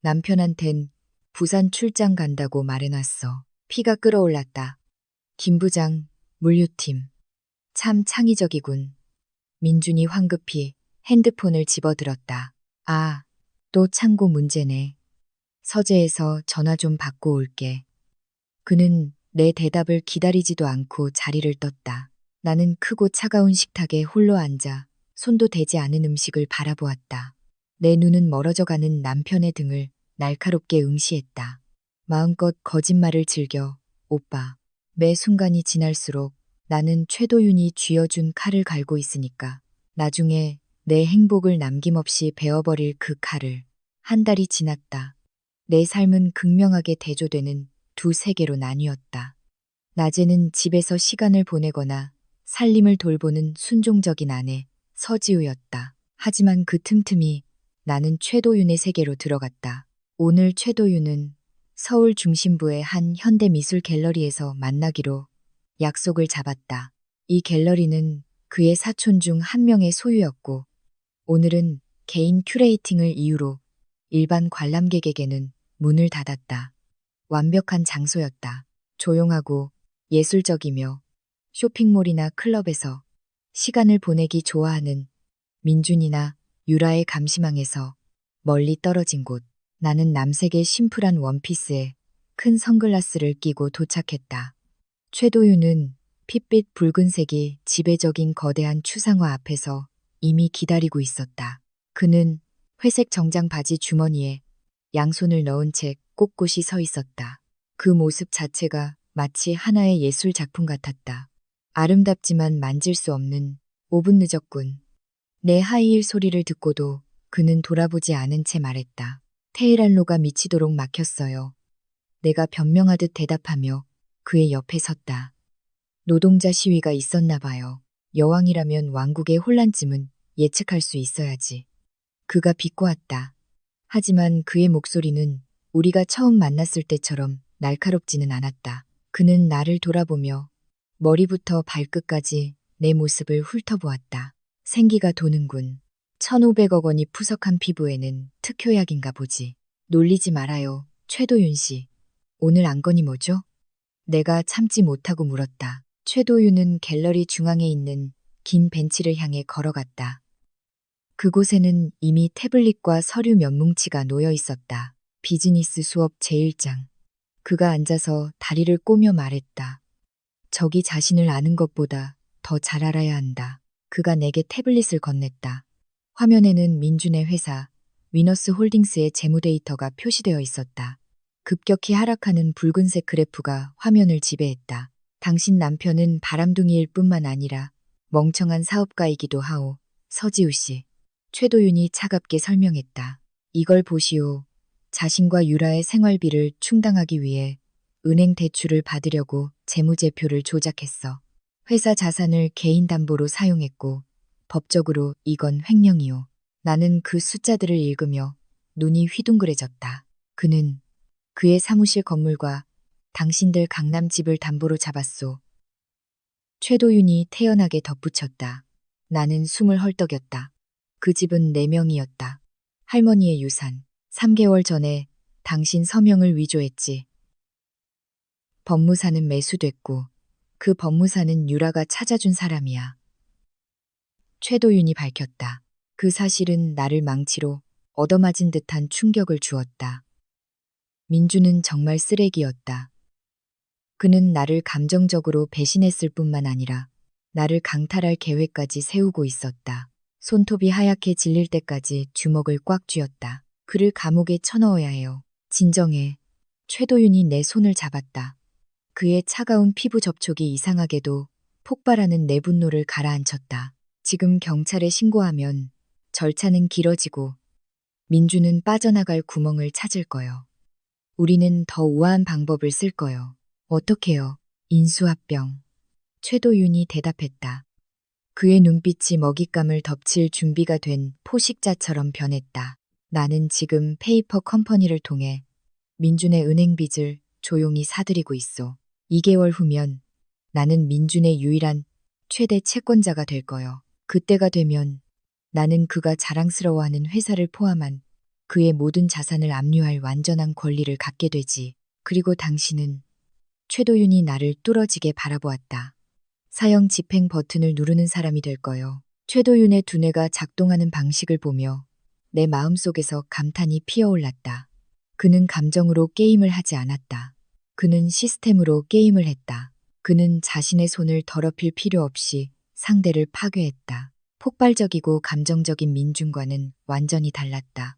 남편한텐 부산 출장 간다고 말해놨어. 피가 끓어올랐다. 김 부장, 물류팀. 참 창의적이군. 민준이 황급히 핸드폰을 집어들었다. 아, 또 창고 문제네. 서재에서 전화 좀 받고 올게. 그는 내 대답을 기다리지도 않고 자리를 떴다. 나는 크고 차가운 식탁에 홀로 앉아 손도 대지 않은 음식을 바라보았다. 내 눈은 멀어져 가는 남편의 등을 날카롭게 응시했다. 마음껏 거짓말을 즐겨, 오빠. 매 순간이 지날수록 나는 최도윤이 쥐어준 칼을 갈고 있으니까. 나중에 내 행복을 남김없이 베어버릴 그 칼을. 한 달이 지났다. 내 삶은 극명하게 대조되는 두 세계로 나뉘었다. 낮에는 집에서 시간을 보내거나 살림을 돌보는 순종적인 아내 서지우였다. 하지만 그 틈틈이 나는 최도윤의 세계로 들어갔다. 오늘 최도윤은 서울 중심부의 한 현대미술 갤러리에서 만나기로 약속을 잡았다. 이 갤러리는 그의 사촌 중 한 명의 소유였고 오늘은 개인 큐레이팅을 이유로 일반 관람객에게는 문을 닫았다. 완벽한 장소였다. 조용하고 예술적이며 쇼핑몰이나 클럽에서 시간을 보내기 좋아하는 민준이나 유라의 감시망에서 멀리 떨어진 곳. 나는 남색의 심플한 원피스에 큰 선글라스를 끼고 도착했다. 최도윤은 핏빛 붉은색이 지배적인 거대한 추상화 앞에서 이미 기다리고 있었다. 그는 회색 정장 바지 주머니에 양손을 넣은 채 꼿꼿이 서 있었다. 그 모습 자체가 마치 하나의 예술 작품 같았다. 아름답지만 만질 수 없는 5분 늦었군. 내 하이힐 소리를 듣고도 그는 돌아보지 않은 채 말했다. 테헤란로가 미치도록 막혔어요. 내가 변명하듯 대답하며 그의 옆에 섰다. 노동자 시위가 있었나 봐요. 여왕이라면 왕국의 혼란쯤은 예측할 수 있어야지. 그가 비꼬았다. 하지만 그의 목소리는 우리가 처음 만났을 때처럼 날카롭지는 않았다. 그는 나를 돌아보며 머리부터 발끝까지 내 모습을 훑어보았다. 생기가 도는군. 1,500억 원이 푸석한 피부에는 특효약인가 보지. 놀리지 말아요, 최도윤 씨. 오늘 안건이 뭐죠? 내가 참지 못하고 물었다. 최도윤은 갤러리 중앙에 있는 긴 벤치를 향해 걸어갔다. 그곳에는 이미 태블릿과 서류 몇 뭉치가 놓여 있었다. 비즈니스 수업 제1장. 그가 앉아서 다리를 꼬며 말했다. 적이 자신을 아는 것보다 더 잘 알아야 한다. 그가 내게 태블릿을 건넸다. 화면에는 민준의 회사 위너스 홀딩스의 재무 데이터가 표시되어 있었다. 급격히 하락하는 붉은색 그래프가 화면을 지배했다. 당신 남편은 바람둥이일 뿐만 아니라 멍청한 사업가이기도 하오. 서지우 씨. 최도윤이 차갑게 설명했다. 이걸 보시오. 자신과 유라의 생활비를 충당하기 위해 은행 대출을 받으려고 재무제표를 조작했어. 회사 자산을 개인 담보로 사용했고 법적으로 이건 횡령이오. 나는 그 숫자들을 읽으며 눈이 휘둥그레졌다. 그는 그의 사무실 건물과 당신들 강남 집을 담보로 잡았소. 최도윤이 태연하게 덧붙였다. 나는 숨을 헐떡였다. 그 집은 4명이었다. 할머니의 유산. 3개월 전에 당신 서명을 위조했지. 법무사는 매수됐고 그 법무사는 유라가 찾아준 사람이야. 최도윤이 밝혔다. 그 사실은 나를 망치로 얻어맞은 듯한 충격을 주었다. 민주는 정말 쓰레기였다. 그는 나를 감정적으로 배신했을 뿐만 아니라 나를 강탈할 계획까지 세우고 있었다. 손톱이 하얗게 질릴 때까지 주먹을 꽉 쥐었다. 그를 감옥에 쳐넣어야 해요. 진정해. 최도윤이 내 손을 잡았다. 그의 차가운 피부 접촉이 이상하게도 폭발하는 내 분노를 가라앉혔다. 지금 경찰에 신고하면 절차는 길어지고 민주는 빠져나갈 구멍을 찾을 거요. 우리는 더 우아한 방법을 쓸 거요. 어떻게요? 인수합병. 최도윤이 대답했다. 그의 눈빛이 먹잇감을 덮칠 준비가 된 포식자처럼 변했다. 나는 지금 페이퍼 컴퍼니를 통해 민준의 은행 빚을 조용히 사들이고 있어. 2개월 후면 나는 민준의 유일한 최대 채권자가 될 거요. 그때가 되면 나는 그가 자랑스러워하는 회사를 포함한 그의 모든 자산을 압류할 완전한 권리를 갖게 되지. 그리고 당신은 최도윤이 나를 뚫어지게 바라보았다. 사형 집행 버튼을 누르는 사람이 될 거요. 최도윤의 두뇌가 작동하는 방식을 보며 내 마음속에서 감탄이 피어올랐다. 그는 감정으로 게임을 하지 않았다. 그는 시스템으로 게임을 했다. 그는 자신의 손을 더럽힐 필요 없이 상대를 파괴했다. 폭발적이고 감정적인 민준과는 완전히 달랐다.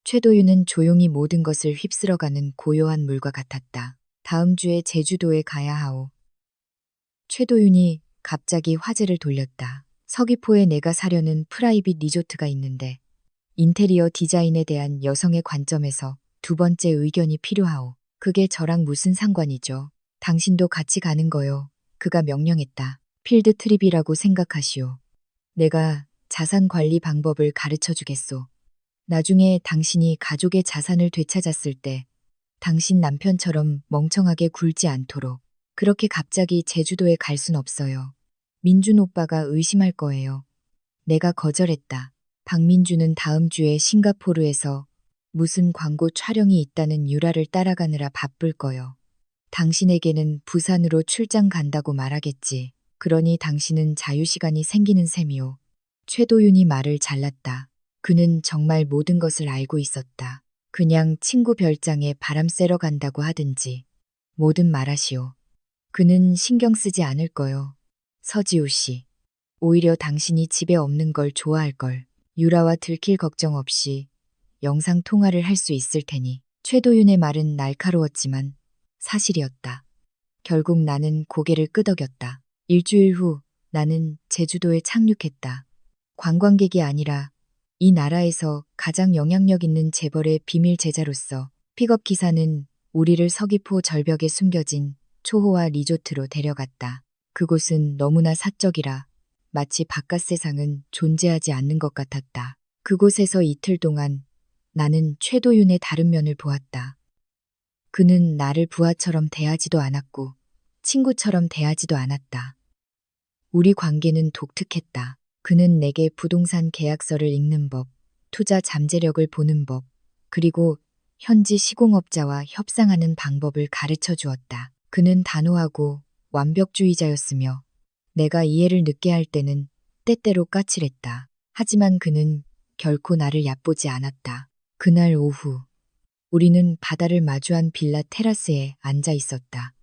최도윤은 조용히 모든 것을 휩쓸어가는 고요한 물과 같았다. 다음 주에 제주도에 가야 하오. 최도윤이 갑자기 화제를 돌렸다. 서귀포에 내가 사려는 프라이빗 리조트가 있는데 인테리어 디자인에 대한 여성의 관점에서 2번째 의견이 필요하오. 그게 저랑 무슨 상관이죠? 당신도 같이 가는 거요. 그가 명령했다. 필드 트립이라고 생각하시오. 내가 자산 관리 방법을 가르쳐 주겠소. 나중에 당신이 가족의 자산을 되찾았을 때 당신 남편처럼 멍청하게 굴지 않도록. 그렇게 갑자기 제주도에 갈 순 없어요. 민준 오빠가 의심할 거예요. 내가 거절했다. 박민주는 다음 주에 싱가포르에서 무슨 광고 촬영이 있다는 유라를 따라가느라 바쁠 거요. 당신에게는 부산으로 출장 간다고 말하겠지. 그러니 당신은 자유시간이 생기는 셈이오. 최도윤이 말을 잘랐다. 그는 정말 모든 것을 알고 있었다. 그냥 친구 별장에 바람 쐬러 간다고 하든지 뭐든 말하시오. 그는 신경 쓰지 않을 거요. 서지우 씨. 오히려 당신이 집에 없는 걸 좋아할 걸. 유라와 들킬 걱정 없이 영상 통화를 할 수 있을 테니. 최도윤의 말은 날카로웠지만 사실이었다. 결국 나는 고개를 끄덕였다. 일주일 후 나는 제주도에 착륙했다. 관광객이 아니라 이 나라에서 가장 영향력 있는 재벌의 비밀 제자로서 픽업 기사는 우리를 서귀포 절벽에 숨겨진 초호화 리조트로 데려갔다. 그곳은 너무나 사적이라 마치 바깥 세상은 존재하지 않는 것 같았다. 그곳에서 이틀 동안 나는 최도윤의 다른 면을 보았다. 그는 나를 부하처럼 대하지도 않았고 친구처럼 대하지도 않았다. 우리 관계는 독특했다. 그는 내게 부동산 계약서를 읽는 법, 투자 잠재력을 보는 법, 그리고 현지 시공업자와 협상하는 방법을 가르쳐 주었다. 그는 단호하고 완벽주의자였으며 내가 이해를 늦게 할 때는 때때로 까칠했다. 하지만 그는 결코 나를 얕보지 않았다. 그날 오후 우리는 바다를 마주한 빌라 테라스에 앉아 있었다.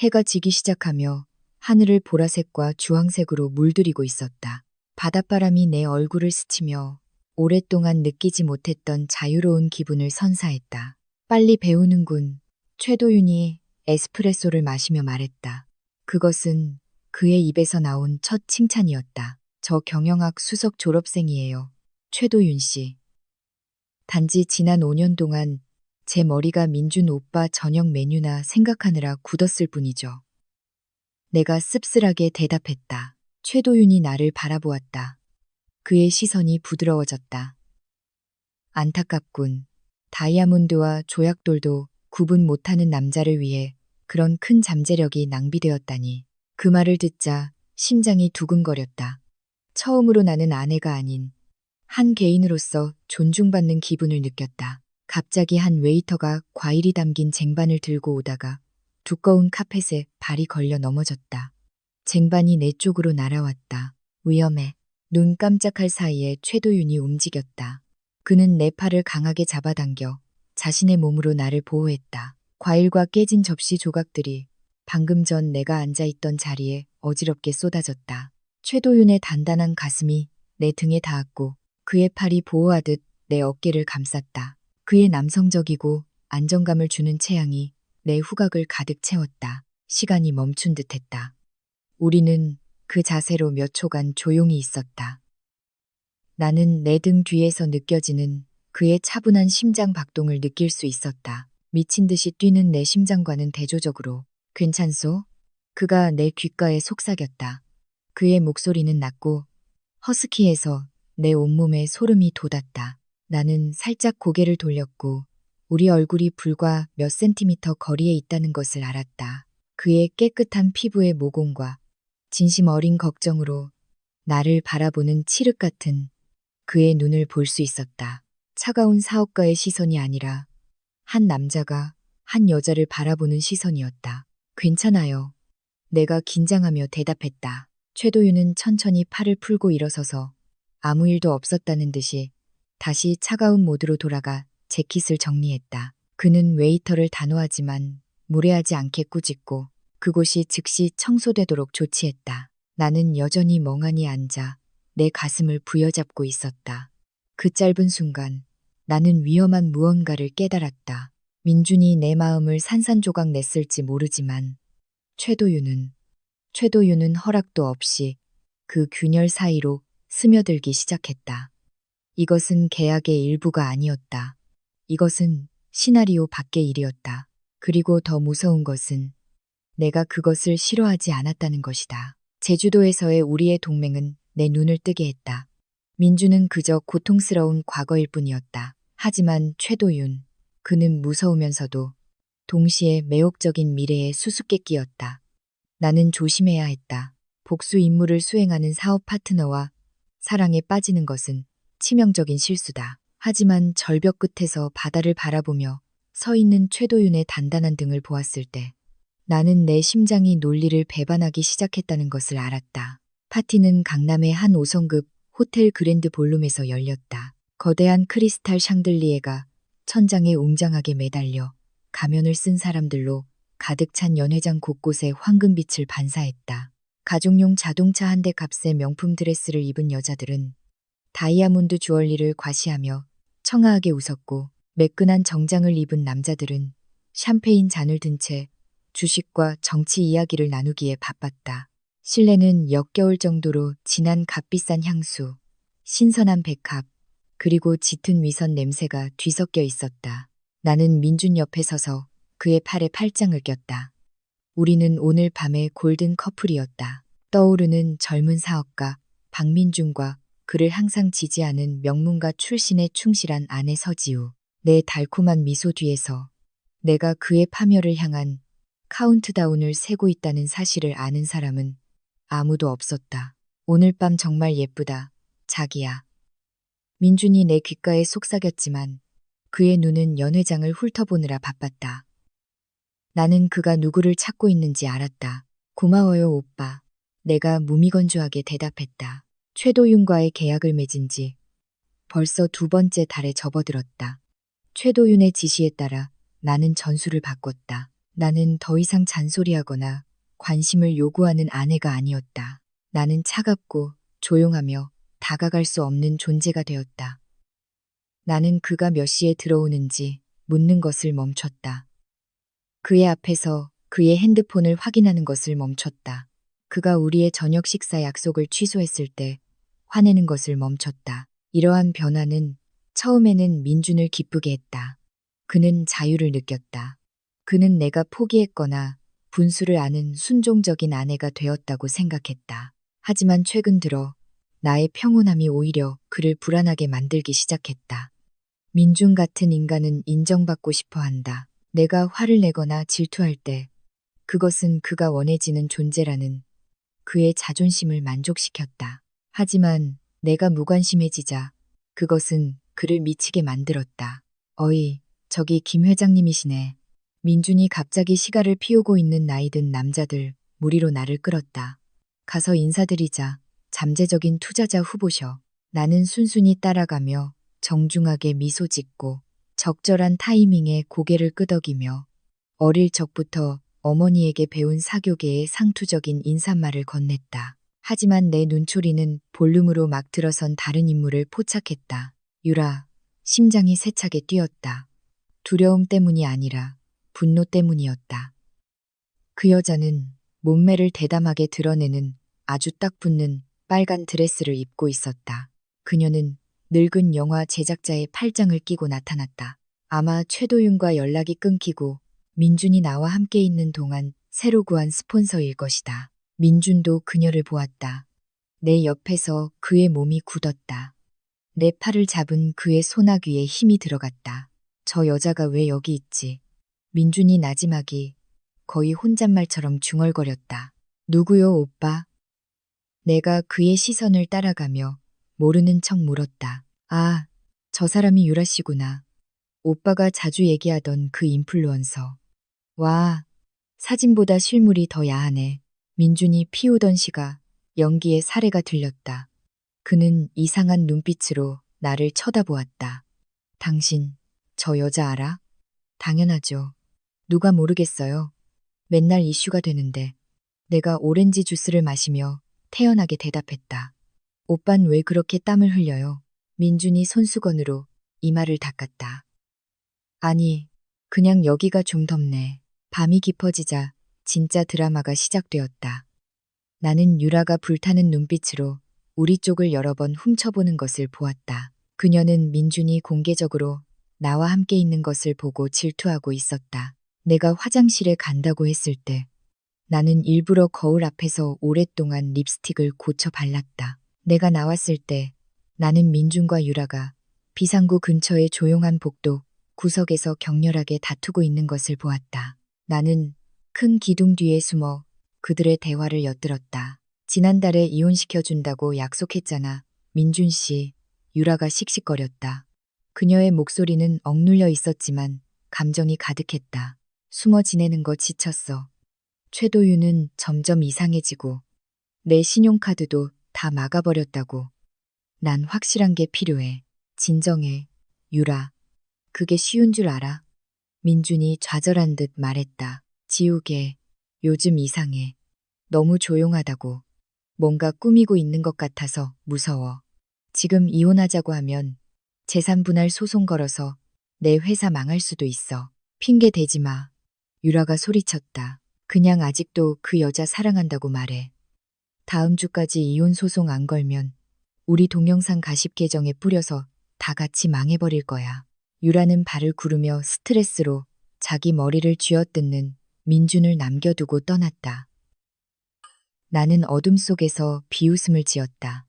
해가 지기 시작하며 하늘을 보라색과 주황색으로 물들이고 있었다. 바닷바람이 내 얼굴을 스치며 오랫동안 느끼지 못했던 자유로운 기분을 선사했다. 빨리 배우는군. 최도윤이 에스프레소를 마시며 말했다. 그것은 그의 입에서 나온 첫 칭찬이었다. 저 경영학 수석 졸업생이에요. 최도윤 씨. 단지 지난 5년 동안 제 머리가 민준 오빠 저녁 메뉴나 생각하느라 굳었을 뿐이죠. 내가 씁쓸하게 대답했다. 최도윤이 나를 바라보았다. 그의 시선이 부드러워졌다. 안타깝군. 다이아몬드와 조약돌도 구분 못하는 남자를 위해 그런 큰 잠재력이 낭비되었다니. 그 말을 듣자 심장이 두근거렸다. 처음으로 나는 아내가 아닌 한 개인으로서 존중받는 기분을 느꼈다. 갑자기 한 웨이터가 과일이 담긴 쟁반을 들고 오다가 두꺼운 카펫에 발이 걸려 넘어졌다. 쟁반이 내 쪽으로 날아왔다. 위험해. 눈 깜짝할 사이에 최도윤이 움직였다. 그는 내 팔을 강하게 잡아당겨 자신의 몸으로 나를 보호했다. 과일과 깨진 접시 조각들이 방금 전 내가 앉아있던 자리에 어지럽게 쏟아졌다. 최도윤의 단단한 가슴이 내 등에 닿았고 그의 팔이 보호하듯 내 어깨를 감쌌다. 그의 남성적이고 안정감을 주는 체향이 내 후각을 가득 채웠다. 시간이 멈춘 듯했다. 우리는 그 자세로 몇 초간 조용히 있었다. 나는 내 등 뒤에서 느껴지는 그의 차분한 심장 박동을 느낄 수 있었다. 미친 듯이 뛰는 내 심장과는 대조적으로 괜찮소? 그가 내 귓가에 속삭였다. 그의 목소리는 낮고 허스키해서 내 온몸에 소름이 돋았다. 나는 살짝 고개를 돌렸고 우리 얼굴이 불과 몇 센티미터 거리에 있다는 것을 알았다. 그의 깨끗한 피부의 모공과 진심 어린 걱정으로 나를 바라보는 칠흑 같은 그의 눈을 볼 수 있었다. 차가운 사업가의 시선이 아니라 한 남자가 한 여자를 바라보는 시선이었다. 괜찮아요. 내가 긴장하며 대답했다. 최도윤은 천천히 팔을 풀고 일어서서 아무 일도 없었다는 듯이 다시 차가운 모드로 돌아가 재킷을 정리했다. 그는 웨이터를 단호하지만 무례하지 않게 꾸짖고 그곳이 즉시 청소되도록 조치했다. 나는 여전히 멍하니 앉아 내 가슴을 부여잡고 있었다. 그 짧은 순간 나는 위험한 무언가를 깨달았다. 민준이 내 마음을 산산조각 냈을지 모르지만 최도윤은 허락도 없이 그 균열 사이로 스며들기 시작했다. 이것은 계약의 일부가 아니었다. 이것은 시나리오 밖의 일이었다. 그리고 더 무서운 것은 내가 그것을 싫어하지 않았다는 것이다. 제주도에서의 우리의 동맹은 내 눈을 뜨게 했다. 민주는 그저 고통스러운 과거일 뿐이었다. 하지만 최도윤, 그는 무서우면서도 동시에 매혹적인 미래의 수수께끼였다. 나는 조심해야 했다. 복수 임무를 수행하는 사업 파트너와 사랑에 빠지는 것은 치명적인 실수다. 하지만 절벽 끝에서 바다를 바라보며 서 있는 최도윤의 단단한 등을 보았을 때 나는 내 심장이 논리를 배반하기 시작했다는 것을 알았다. 파티는 강남의 한 5성급 호텔 그랜드 볼룸에서 열렸다. 거대한 크리스탈 샹들리에가 천장에 웅장하게 매달려 가면을 쓴 사람들로 가득 찬 연회장 곳곳에 황금빛을 반사했다. 가족용 자동차 한 대 값의 명품 드레스를 입은 여자들은 다이아몬드 주얼리를 과시하며 청아하게 웃었고 매끈한 정장을 입은 남자들은 샴페인 잔을 든 채 주식과 정치 이야기를 나누기에 바빴다. 실내는 역겨울 정도로 진한 값비싼 향수, 신선한 백합, 그리고 짙은 위선 냄새가 뒤섞여 있었다. 나는 민준 옆에 서서 그의 팔에 팔짱을 꼈다. 우리는 오늘 밤의 골든 커플이었다. 떠오르는 젊은 사업가 박민준과 그를 항상 지지하는 명문가 출신의 충실한 아내 서지우. 내 달콤한 미소 뒤에서 내가 그의 파멸을 향한 카운트다운을 세고 있다는 사실을 아는 사람은 아무도 없었다. 오늘 밤 정말 예쁘다, 자기야. 민준이 내 귓가에 속삭였지만 그의 눈은 연회장을 훑어보느라 바빴다. 나는 그가 누구를 찾고 있는지 알았다. 고마워요, 오빠. 내가 무미건조하게 대답했다. 최도윤과의 계약을 맺은 지 벌써 2번째 달에 접어들었다. 최도윤의 지시에 따라 나는 전술을 바꿨다. 나는 더 이상 잔소리하거나 관심을 요구하는 아내가 아니었다. 나는 차갑고 조용하며 다가갈 수 없는 존재가 되었다. 나는 그가 몇 시에 들어오는지 묻는 것을 멈췄다. 그의 앞에서 그의 핸드폰을 확인하는 것을 멈췄다. 그가 우리의 저녁 식사 약속을 취소했을 때 화내는 것을 멈췄다. 이러한 변화는 처음에는 민준을 기쁘게 했다. 그는 자유를 느꼈다. 그는 내가 포기했거나 분수를 아는 순종적인 아내가 되었다고 생각했다. 하지만 최근 들어 나의 평온함이 오히려 그를 불안하게 만들기 시작했다. 민준 같은 인간은 인정받고 싶어 한다. 내가 화를 내거나 질투할 때 그것은 그가 원해지는 존재라는 그의 자존심을 만족시켰다. 하지만 내가 무관심해지자 그것은 그를 미치게 만들었다. 어이, 저기 김 회장님이시네. 민준이 갑자기 시가를 피우고 있는 나이든 남자들 무리로 나를 끌었다. 가서 인사드리자. 잠재적인 투자자 후보셔. 나는 순순히 따라가며 정중하게 미소 짓고 적절한 타이밍에 고개를 끄덕이며 어릴 적부터 어머니에게 배운 사교계의 상투적인 인사말을 건넸다. 하지만 내 눈초리는 볼륨으로 막 들어선 다른 인물을 포착했다. 유라, 심장이 세차게 뛰었다. 두려움 때문이 아니라 분노 때문이었다. 그 여자는 몸매를 대담하게 드러내는 아주 딱 붙는 빨간 드레스를 입고 있었다. 그녀는 늙은 영화 제작자의 팔짱을 끼고 나타났다. 아마 최도윤과 연락이 끊기고 민준이 나와 함께 있는 동안 새로 구한 스폰서일 것이다. 민준도 그녀를 보았다. 내 옆에서 그의 몸이 굳었다. 내 팔을 잡은 그의 소나귀에 힘이 들어갔다. 저 여자가 왜 여기 있지? 민준이 나지막이 거의 혼잣말처럼 중얼거렸다. 누구요, 오빠? 내가 그의 시선을 따라가며 모르는 척 물었다. 아, 저 사람이 유라 씨구나. 오빠가 자주 얘기하던 그 인플루언서. 와, 사진보다 실물이 더 야하네. 민준이 피우던 시가 연기에 사례가 들렸다. 그는 이상한 눈빛으로 나를 쳐다보았다. 당신, 저 여자 알아? 당연하죠. 누가 모르겠어요. 맨날 이슈가 되는데. 내가 오렌지 주스를 마시며 태연하게 대답했다. 오빤 왜 그렇게 땀을 흘려요? 민준이 손수건으로 이마를 닦았다. 아니, 그냥 여기가 좀 덥네. 밤이 깊어지자 진짜 드라마가 시작되었다. 나는 유라가 불타는 눈빛으로 우리 쪽을 여러 번 훔쳐보는 것을 보았다. 그녀는 민준이 공개적으로 나와 함께 있는 것을 보고 질투하고 있었다. 내가 화장실에 간다고 했을 때 나는 일부러 거울 앞에서 오랫동안 립스틱을 고쳐 발랐다. 내가 나왔을 때 나는 민준과 유라가 비상구 근처의 조용한 복도 구석에서 격렬하게 다투고 있는 것을 보았다. 나는 큰 기둥 뒤에 숨어 그들의 대화를 엿들었다. 지난달에 이혼시켜준다고 약속했잖아. 민준 씨, 유라가 씩씩거렸다. 그녀의 목소리는 억눌려 있었지만 감정이 가득했다. 숨어 지내는 거 지쳤어. 최도윤은 점점 이상해지고 내 신용카드도 다 막아버렸다고. 난 확실한 게 필요해. 진정해, 유라. 그게 쉬운 줄 알아? 민준이 좌절한 듯 말했다. 지우개, 요즘 이상해. 너무 조용하다고. 뭔가 꾸미고 있는 것 같아서 무서워. 지금 이혼하자고 하면 재산 분할 소송 걸어서 내 회사 망할 수도 있어. 핑계 대지 마. 유라가 소리쳤다. 그냥 아직도 그 여자 사랑한다고 말해. 다음 주까지 이혼 소송 안 걸면 우리 동영상 가십 계정에 뿌려서 다 같이 망해버릴 거야. 유라는 발을 구르며 스트레스로 자기 머리를 쥐어뜯는 민준을 남겨두고 떠났다. 나는 어둠 속에서 비웃음을 지었다.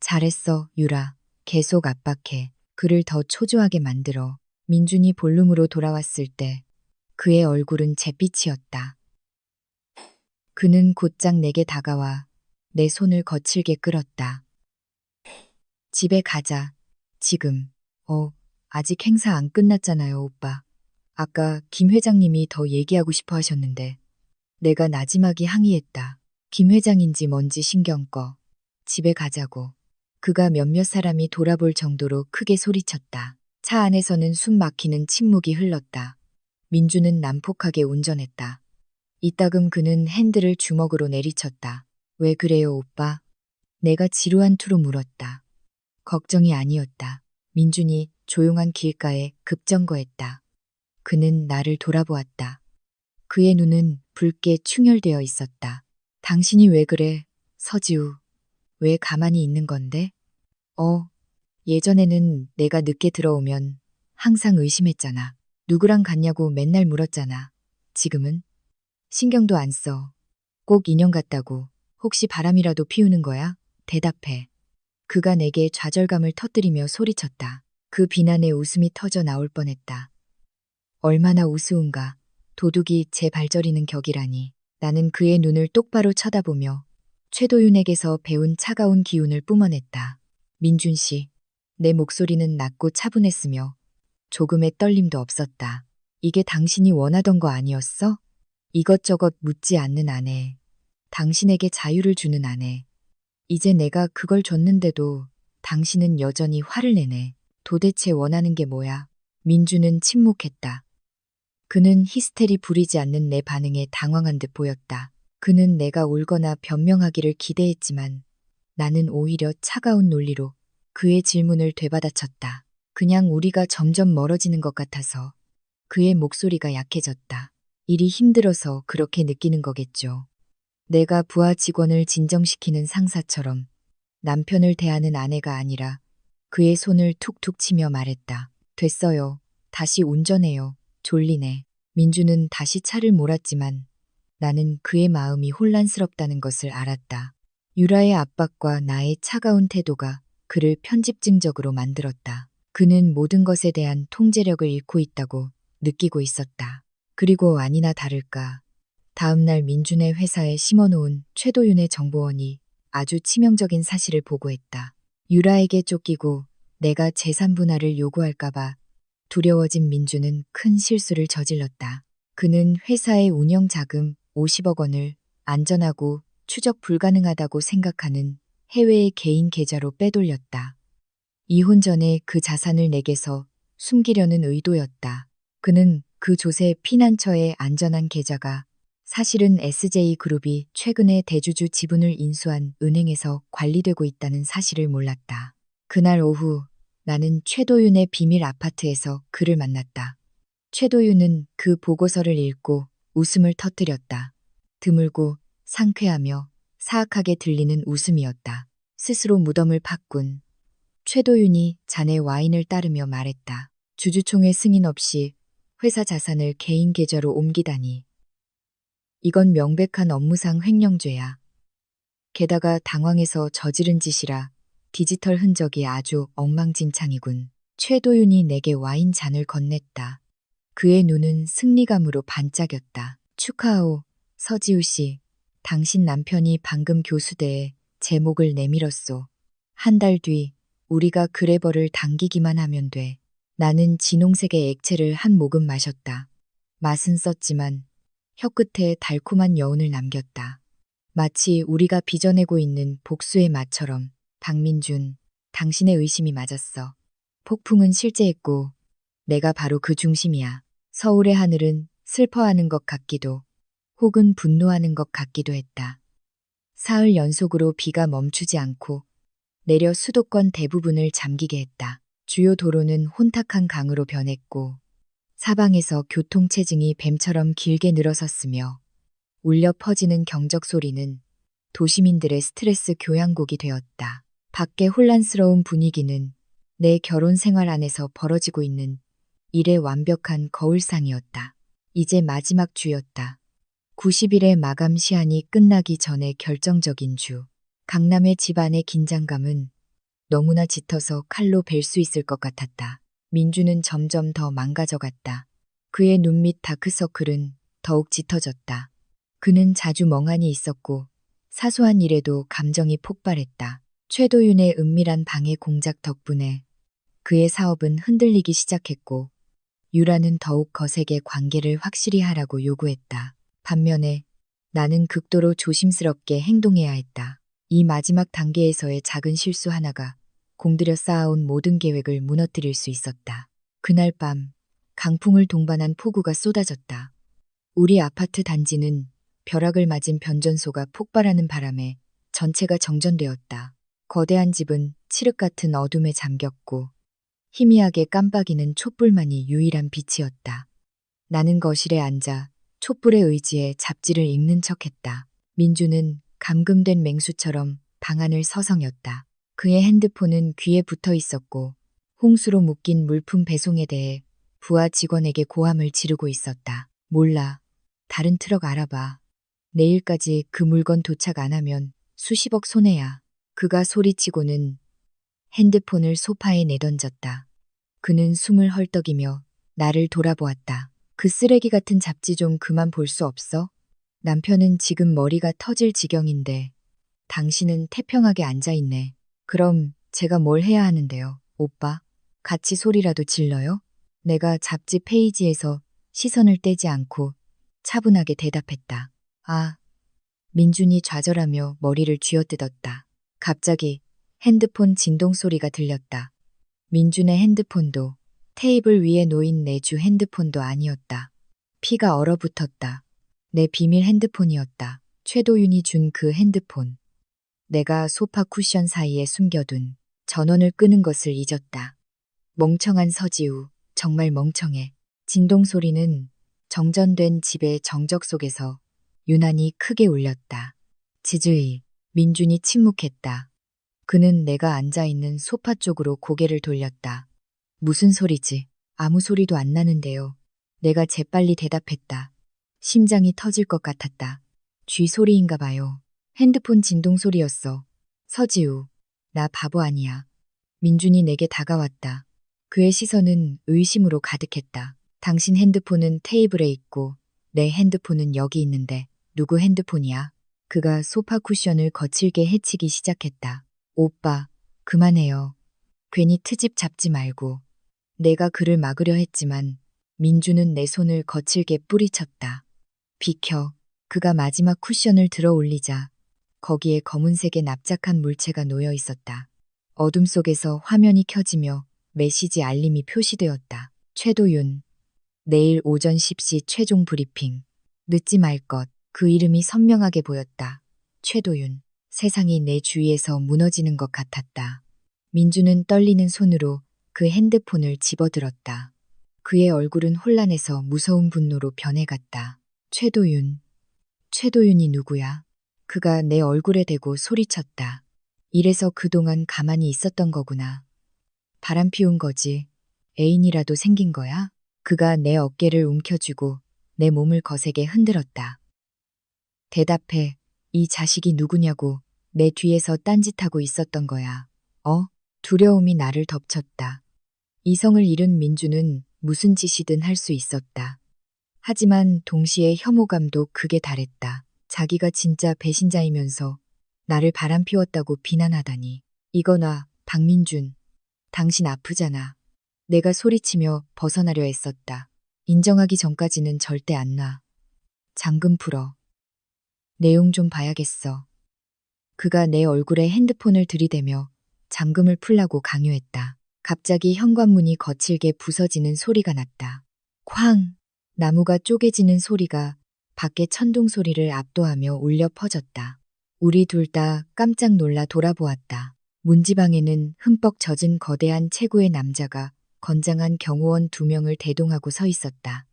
잘했어, 유라. 계속 압박해. 그를 더 초조하게 만들어. 민준이 볼룸으로 돌아왔을 때 그의 얼굴은 잿빛이었다. 그는 곧장 내게 다가와 내 손을 거칠게 끌었다. 집에 가자. 지금. 아직 행사 안 끝났잖아요, 오빠. 아까 김 회장님이 더 얘기하고 싶어 하셨는데 내가 나지막이 항의했다. 김 회장인지 뭔지 신경 꺼. 집에 가자고. 그가 몇몇 사람이 돌아볼 정도로 크게 소리쳤다. 차 안에서는 숨 막히는 침묵이 흘렀다. 민주는 난폭하게 운전했다. 이따금 그는 핸들을 주먹으로 내리쳤다. 왜 그래요, 오빠? 내가 지루한 투로 물었다. 걱정이 아니었다. 민준이 조용한 길가에 급정거했다. 그는 나를 돌아보았다. 그의 눈은 붉게 충혈되어 있었다. 당신이 왜 그래, 서지우? 왜 가만히 있는 건데? 예전에는 내가 늦게 들어오면 항상 의심했잖아. 누구랑 갔냐고 맨날 물었잖아. 지금은? 신경도 안 써. 꼭 인형 같다고. 혹시 바람이라도 피우는 거야? 대답해. 그가 내게 좌절감을 터뜨리며 소리쳤다. 그 비난에 웃음이 터져 나올 뻔했다. 얼마나 우스운가. 도둑이 제 발저리는 격이라니. 나는 그의 눈을 똑바로 쳐다보며 최도윤에게서 배운 차가운 기운을 뿜어냈다. 민준 씨. 내 목소리는 낮고 차분했으며 조금의 떨림도 없었다. 이게 당신이 원하던 거 아니었어? 이것저것 묻지 않는 아내. 당신에게 자유를 주는 아내. 이제 내가 그걸 줬는데도 당신은 여전히 화를 내네. 도대체 원하는 게 뭐야? 민주는 침묵했다. 그는 히스테리 부리지 않는 내 반응에 당황한 듯 보였다. 그는 내가 울거나 변명하기를 기대했지만 나는 오히려 차가운 논리로 그의 질문을 되받아쳤다. 그냥 우리가 점점 멀어지는 것 같아서. 그의 목소리가 약해졌다. 일이 힘들어서 그렇게 느끼는 거겠죠. 내가 부하 직원을 진정시키는 상사처럼 남편을 대하는 아내가 아니라 그의 손을 툭툭 치며 말했다. 됐어요. 다시 운전해요. 졸리네. 민주는 다시 차를 몰았지만 나는 그의 마음이 혼란스럽다는 것을 알았다. 유라의 압박과 나의 차가운 태도가 그를 편집증적으로 만들었다. 그는 모든 것에 대한 통제력을 잃고 있다고 느끼고 있었다. 그리고 아니나 다를까. 다음날 민준의 회사에 심어놓은 최도윤의 정보원이 아주 치명적인 사실을 보고했다. 유라에게 쫓기고 내가 재산 분할을 요구할까봐 두려워진 민준은 큰 실수를 저질렀다. 그는 회사의 운영 자금 50억 원을 안전하고 추적 불가능하다고 생각하는 해외의 개인 계좌로 빼돌렸다. 이혼 전에 그 자산을 내게서 숨기려는 의도였다. 그는 그 조세 피난처의 안전한 계좌가 사실은 SJ그룹이 최근에 대주주 지분을 인수한 은행에서 관리되고 있다는 사실을 몰랐다. 그날 오후 나는 최도윤의 비밀 아파트에서 그를 만났다. 최도윤은 그 보고서를 읽고 웃음을 터뜨렸다. 드물고 상쾌하며 사악하게 들리는 웃음이었다. 스스로 무덤을 팠군. 최도윤이 잔에 와인을 따르며 말했다. 주주총회 승인 없이 회사 자산을 개인 계좌로 옮기다니. 이건 명백한 업무상 횡령죄야. 게다가 당황해서 저지른 짓이라 디지털 흔적이 아주 엉망진창이군. 최도윤이 내게 와인 잔을 건넸다. 그의 눈은 승리감으로 반짝였다. 축하하오, 서지우 씨. 당신 남편이 방금 교수대에 제목을 내밀었소. 한 달 뒤 우리가 그래버를 당기기만 하면 돼. 나는 진홍색의 액체를 한 모금 마셨다. 맛은 썼지만 혀끝에 달콤한 여운을 남겼다. 마치 우리가 빚어내고 있는 복수의 맛처럼. 박민준, 당신의 의심이 맞았어. 폭풍은 실제했고 내가 바로 그 중심이야. 서울의 하늘은 슬퍼하는 것 같기도 혹은 분노하는 것 같기도 했다. 사흘 연속으로 비가 멈추지 않고 내려 수도권 대부분을 잠기게 했다. 주요 도로는 혼탁한 강으로 변했고 사방에서 교통체증이 뱀처럼 길게 늘어섰으며 울려 퍼지는 경적 소리는 도시민들의 스트레스 교향곡이 되었다. 밖의 혼란스러운 분위기는 내 결혼 생활 안에서 벌어지고 있는 일의 완벽한 거울상이었다. 이제 마지막 주였다. 90일의 마감 시한이 끝나기 전에 결정적인 주. 강남의 집안의 긴장감은 너무나 짙어서 칼로 벨 수 있을 것 같았다. 민주는 점점 더 망가져갔다. 그의 눈 밑 다크서클은 더욱 짙어졌다. 그는 자주 멍하니 있었고 사소한 일에도 감정이 폭발했다. 최도윤의 은밀한 방해 공작 덕분에 그의 사업은 흔들리기 시작했고 유라는 더욱 거세게 관계를 확실히 하라고 요구했다. 반면에 나는 극도로 조심스럽게 행동해야 했다. 이 마지막 단계에서의 작은 실수 하나가 공들여 쌓아온 모든 계획을 무너뜨릴 수 있었다. 그날 밤 강풍을 동반한 폭우가 쏟아졌다. 우리 아파트 단지는 벼락을 맞은 변전소가 폭발하는 바람에 전체가 정전되었다. 거대한 집은 칠흑 같은 어둠에 잠겼고 희미하게 깜빡이는 촛불만이 유일한 빛이었다. 나는 거실에 앉아 촛불의 의지에 잡지를 읽는 척했다. 민주는 감금된 맹수처럼 방 안을 서성였다. 그의 핸드폰은 귀에 붙어 있었고 홍수로 묶인 물품 배송에 대해 부하 직원에게 고함을 지르고 있었다. 몰라. 다른 트럭 알아봐. 내일까지 그 물건 도착 안 하면 수십억 손해야. 그가 소리치고는 핸드폰을 소파에 내던졌다. 그는 숨을 헐떡이며 나를 돌아보았다. 그 쓰레기 같은 잡지 좀 그만 볼 수 없어? 남편은 지금 머리가 터질 지경인데 당신은 태평하게 앉아있네. 그럼 제가 뭘 해야 하는데요, 오빠? 같이 소리라도 질러요? 내가 잡지 페이지에서 시선을 떼지 않고 차분하게 대답했다. 아, 민준이 좌절하며 머리를 쥐어뜯었다. 갑자기 핸드폰 진동 소리가 들렸다. 민준의 핸드폰도 테이블 위에 놓인 내주 핸드폰도 아니었다. 피가 얼어붙었다. 내 비밀 핸드폰이었다. 최도윤이 준 그 핸드폰. 내가 소파 쿠션 사이에 숨겨둔 전원을 끄는 것을 잊었다. 멍청한 서지우, 정말 멍청해. 진동 소리는 정전된 집의 정적 속에서 유난히 크게 울렸다. 지주희, 민준이 침묵했다. 그는 내가 앉아있는 소파 쪽으로 고개를 돌렸다. 무슨 소리지? 아무 소리도 안 나는데요. 내가 재빨리 대답했다. 심장이 터질 것 같았다. 쥐 소리인가 봐요. 핸드폰 진동 소리였어. 서지우, 나 바보 아니야. 민준이 내게 다가왔다. 그의 시선은 의심으로 가득했다. 당신 핸드폰은 테이블에 있고 내 핸드폰은 여기 있는데 누구 핸드폰이야? 그가 소파 쿠션을 거칠게 헤치기 시작했다. 오빠, 그만해요. 괜히 트집 잡지 말고. 내가 그를 막으려 했지만 민주는 내 손을 거칠게 뿌리쳤다. 비켜. 그가 마지막 쿠션을 들어 올리자 거기에 검은색의 납작한 물체가 놓여 있었다. 어둠 속에서 화면이 켜지며 메시지 알림이 표시되었다. 최도윤. 내일 오전 10시 최종 브리핑. 늦지 말 것. 그 이름이 선명하게 보였다. 최도윤. 세상이 내 주위에서 무너지는 것 같았다. 민주는 떨리는 손으로 그 핸드폰을 집어들었다. 그의 얼굴은 혼란해서 무서운 분노로 변해갔다. 최도윤. 최도윤이 누구야? 그가 내 얼굴에 대고 소리쳤다. 이래서 그동안 가만히 있었던 거구나. 바람 피운 거지. 애인이라도 생긴 거야? 그가 내 어깨를 움켜쥐고 내 몸을 거세게 흔들었다. 대답해. 이 자식이 누구냐고 내 뒤에서 딴짓하고 있었던 거야. 두려움이 나를 덮쳤다. 이성을 잃은 민주는 무슨 짓이든 할 수 있었다. 하지만 동시에 혐오감도 극에 달했다. 자기가 진짜 배신자이면서 나를 바람피웠다고 비난하다니. 이거나 박민준, 당신 아프잖아. 내가 소리치며 벗어나려 했었다. 인정하기 전까지는 절대 안 놔. 잠금 풀어. 내용 좀 봐야겠어. 그가 내 얼굴에 핸드폰을 들이대며 잠금을 풀라고 강요했다. 갑자기 현관문이 거칠게 부서지는 소리가 났다. 쾅! 나무가 쪼개지는 소리가 밖의 천둥 소리를 압도하며 울려 퍼졌다. 우리 둘 다 깜짝 놀라 돌아보았다. 문지방에는 흠뻑 젖은 거대한 체구의 남자가 건장한 경호원 2명을 대동하고 서 있었다.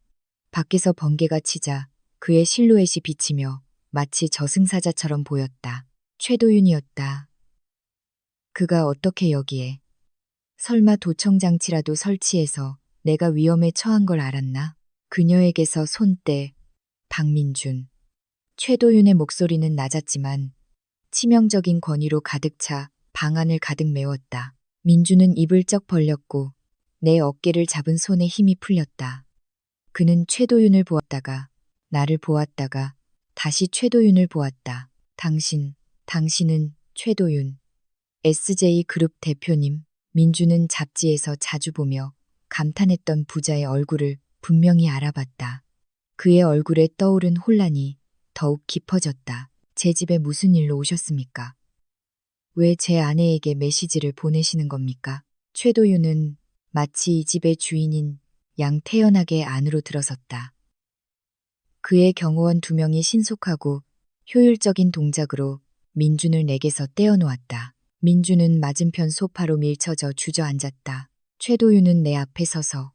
밖에서 번개가 치자 그의 실루엣이 비치며 마치 저승사자처럼 보였다. 최도윤이었다. 그가 어떻게 여기에? 설마 도청장치라도 설치해서 내가 위험에 처한 걸 알았나? 그녀에게서 손떼. 박민준. 최도윤의 목소리는 낮았지만 치명적인 권위로 가득 차 방안을 가득 메웠다. 민주는 입을 쩍 벌렸고 내 어깨를 잡은 손에 힘이 풀렸다. 그는 최도윤을 보았다가 나를 보았다가 다시 최도윤을 보았다. 당신은 최도윤. SJ그룹 대표님. 민주는 잡지에서 자주 보며 감탄했던 부자의 얼굴을 분명히 알아봤다. 그의 얼굴에 떠오른 혼란이 더욱 깊어졌다. 제 집에 무슨 일로 오셨습니까? 왜 제 아내에게 메시지를 보내시는 겁니까? 최도윤은 마치 이 집의 주인인 양태연하게 안으로 들어섰다. 그의 경호원 2명이 신속하고 효율적인 동작으로 민준을 내게서 떼어놓았다. 민준은 맞은편 소파로 밀쳐져 주저앉았다. 최도윤은 내 앞에 서서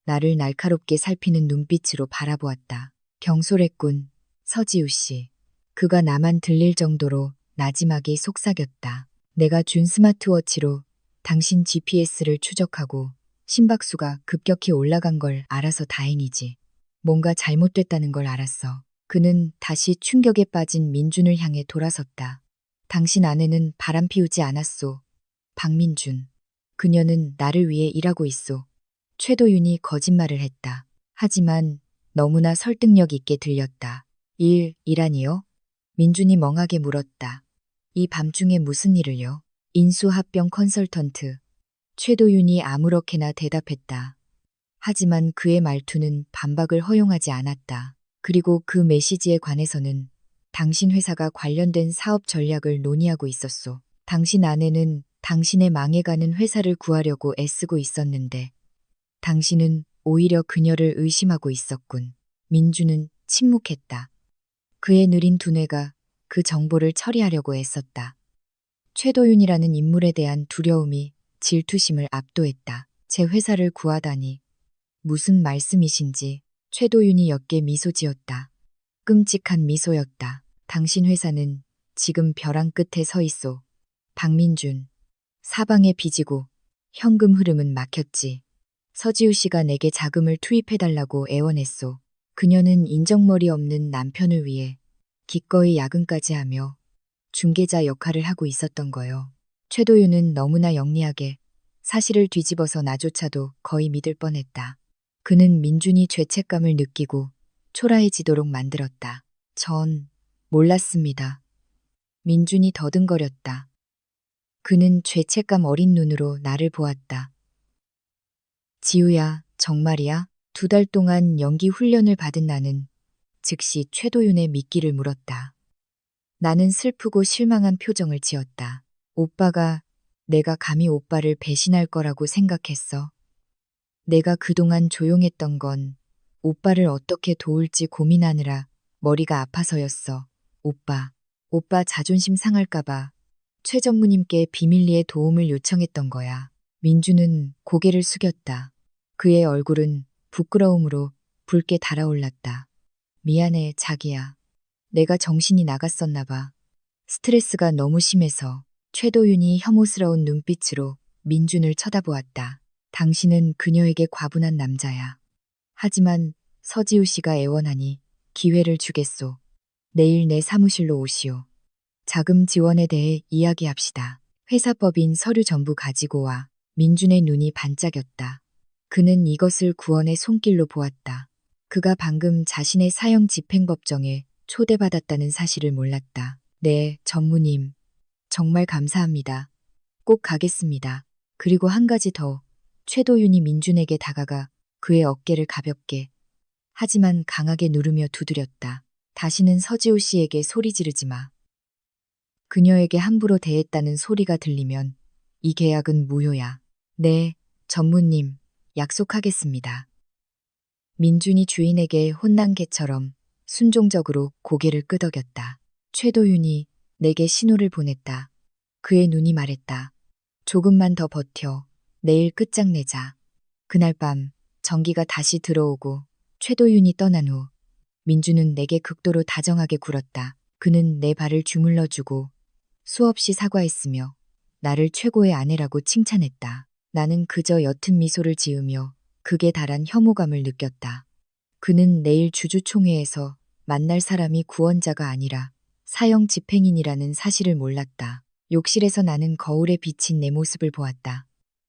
나를 날카롭게 살피는 눈빛으로 바라보았다. 경솔했군, 서지우 씨. 그가 나만 들릴 정도로 나지막이 속삭였다. 내가 준 스마트워치로 당신 GPS를 추적하고 심박수가 급격히 올라간 걸 알아서 다행이지. 뭔가 잘못됐다는 걸 알았어. 그는 다시 충격에 빠진 민준을 향해 돌아섰다. 당신 아내는 바람 피우지 않았소. 박민준. 그녀는 나를 위해 일하고 있소. 최도윤이 거짓말을 했다. 하지만 너무나 설득력 있게 들렸다. 일이라니요? 민준이 멍하게 물었다. 이 밤중에 무슨 일을요? 인수합병 컨설턴트. 최도윤이 아무렇게나 대답했다. 하지만 그의 말투는 반박을 허용하지 않았다. 그리고 그 메시지에 관해서는 당신 회사가 관련된 사업 전략을 논의하고 있었소. 당신 아내는 당신의 망해가는 회사를 구하려고 애쓰고 있었는데 당신은 오히려 그녀를 의심하고 있었군. 민주는 침묵했다. 그의 느린 두뇌가 그 정보를 처리하려고 애썼다. 최도윤이라는 인물에 대한 두려움이 질투심을 압도했다. 제 회사를 구하다니. 무슨 말씀이신지. 최도윤이 옅게 미소 지었다. 끔찍한 미소였다. 당신 회사는 지금 벼랑 끝에 서 있소. 박민준. 사방에 빚이고 현금 흐름은 막혔지. 서지우 씨가 내게 자금을 투입해달라고 애원했소. 그녀는 인정머리 없는 남편을 위해 기꺼이 야근까지 하며 중개자 역할을 하고 있었던 거요. 최도윤은 너무나 영리하게 사실을 뒤집어서 나조차도 거의 믿을 뻔했다. 그는 민준이 죄책감을 느끼고 초라해지도록 만들었다. 전 몰랐습니다. 민준이 더듬거렸다. 그는 죄책감 어린 눈으로 나를 보았다. 지우야, 정말이야? 2달 동안 연기 훈련을 받은 나는 즉시 최도윤의 미끼를 물었다. 나는 슬프고 실망한 표정을 지었다. 오빠가, 내가 감히 오빠를 배신할 거라고 생각했어. 내가 그동안 조용했던 건 오빠를 어떻게 도울지 고민하느라 머리가 아파서였어. 오빠 자존심 상할까봐 최 전무님께 비밀리에 도움을 요청했던 거야. 민주는 고개를 숙였다. 그의 얼굴은 부끄러움으로 붉게 달아올랐다. 미안해, 자기야. 내가 정신이 나갔었나 봐. 스트레스가 너무 심해서. 최도윤이 혐오스러운 눈빛으로 민준을 쳐다보았다. 당신은 그녀에게 과분한 남자야. 하지만 서지우 씨가 애원하니 기회를 주겠소. 내일 내 사무실로 오시오. 자금 지원에 대해 이야기합시다. 회사법인 서류 전부 가지고 와. 민준의 눈이 반짝였다. 그는 이것을 구원의 손길로 보았다. 그가 방금 자신의 사형 집행법정에 초대받았다는 사실을 몰랐다. 네, 전무님. 정말 감사합니다. 꼭 가겠습니다. 그리고 한 가지 더. 최도윤이 민준에게 다가가 그의 어깨를 가볍게 하지만 강하게 누르며 두드렸다. 다시는 서지우 씨에게 소리 지르지 마. 그녀에게 함부로 대했다는 소리가 들리면 이 계약은 무효야. 네, 전무님. 약속하겠습니다. 민준이 주인에게 혼난 개처럼 순종적으로 고개를 끄덕였다. 최도윤이 내게 신호를 보냈다. 그의 눈이 말했다. 조금만 더 버텨. 내일 끝장내자. 그날 밤 전기가 다시 들어오고 최도윤이 떠난 후 민주는 내게 극도로 다정하게 굴었다. 그는 내 발을 주물러주고 수없이 사과했으며 나를 최고의 아내라고 칭찬했다. 나는 그저 옅은 미소를 지으며 극에 달한 혐오감을 느꼈다. 그는 내일 주주총회에서 만날 사람이 구원자가 아니라 사형 집행인이라는 사실을 몰랐다. 욕실에서 나는 거울에 비친 내 모습을 보았다.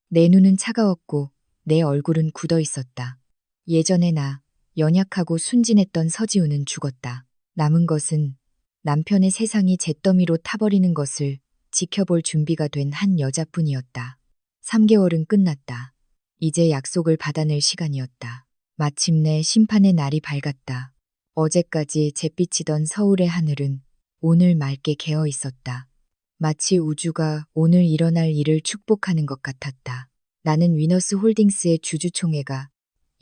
내 눈은 차가웠고 내 얼굴은 굳어 있었다. 예전에 나 연약하고 순진했던 서지우는 죽었다. 남은 것은 남편의 세상이 잿더미로 타버리는 것을 지켜볼 준비가 된 한 여자뿐이었다. 3개월은 끝났다. 이제 약속을 받아낼 시간이었다. 마침내 심판의 날이 밝았다. 어제까지 잿빛이던 서울의 하늘은 오늘 맑게 개어 있었다. 마치 우주가 오늘 일어날 일을 축복하는 것 같았다. 나는 위너스 홀딩스의 주주총회가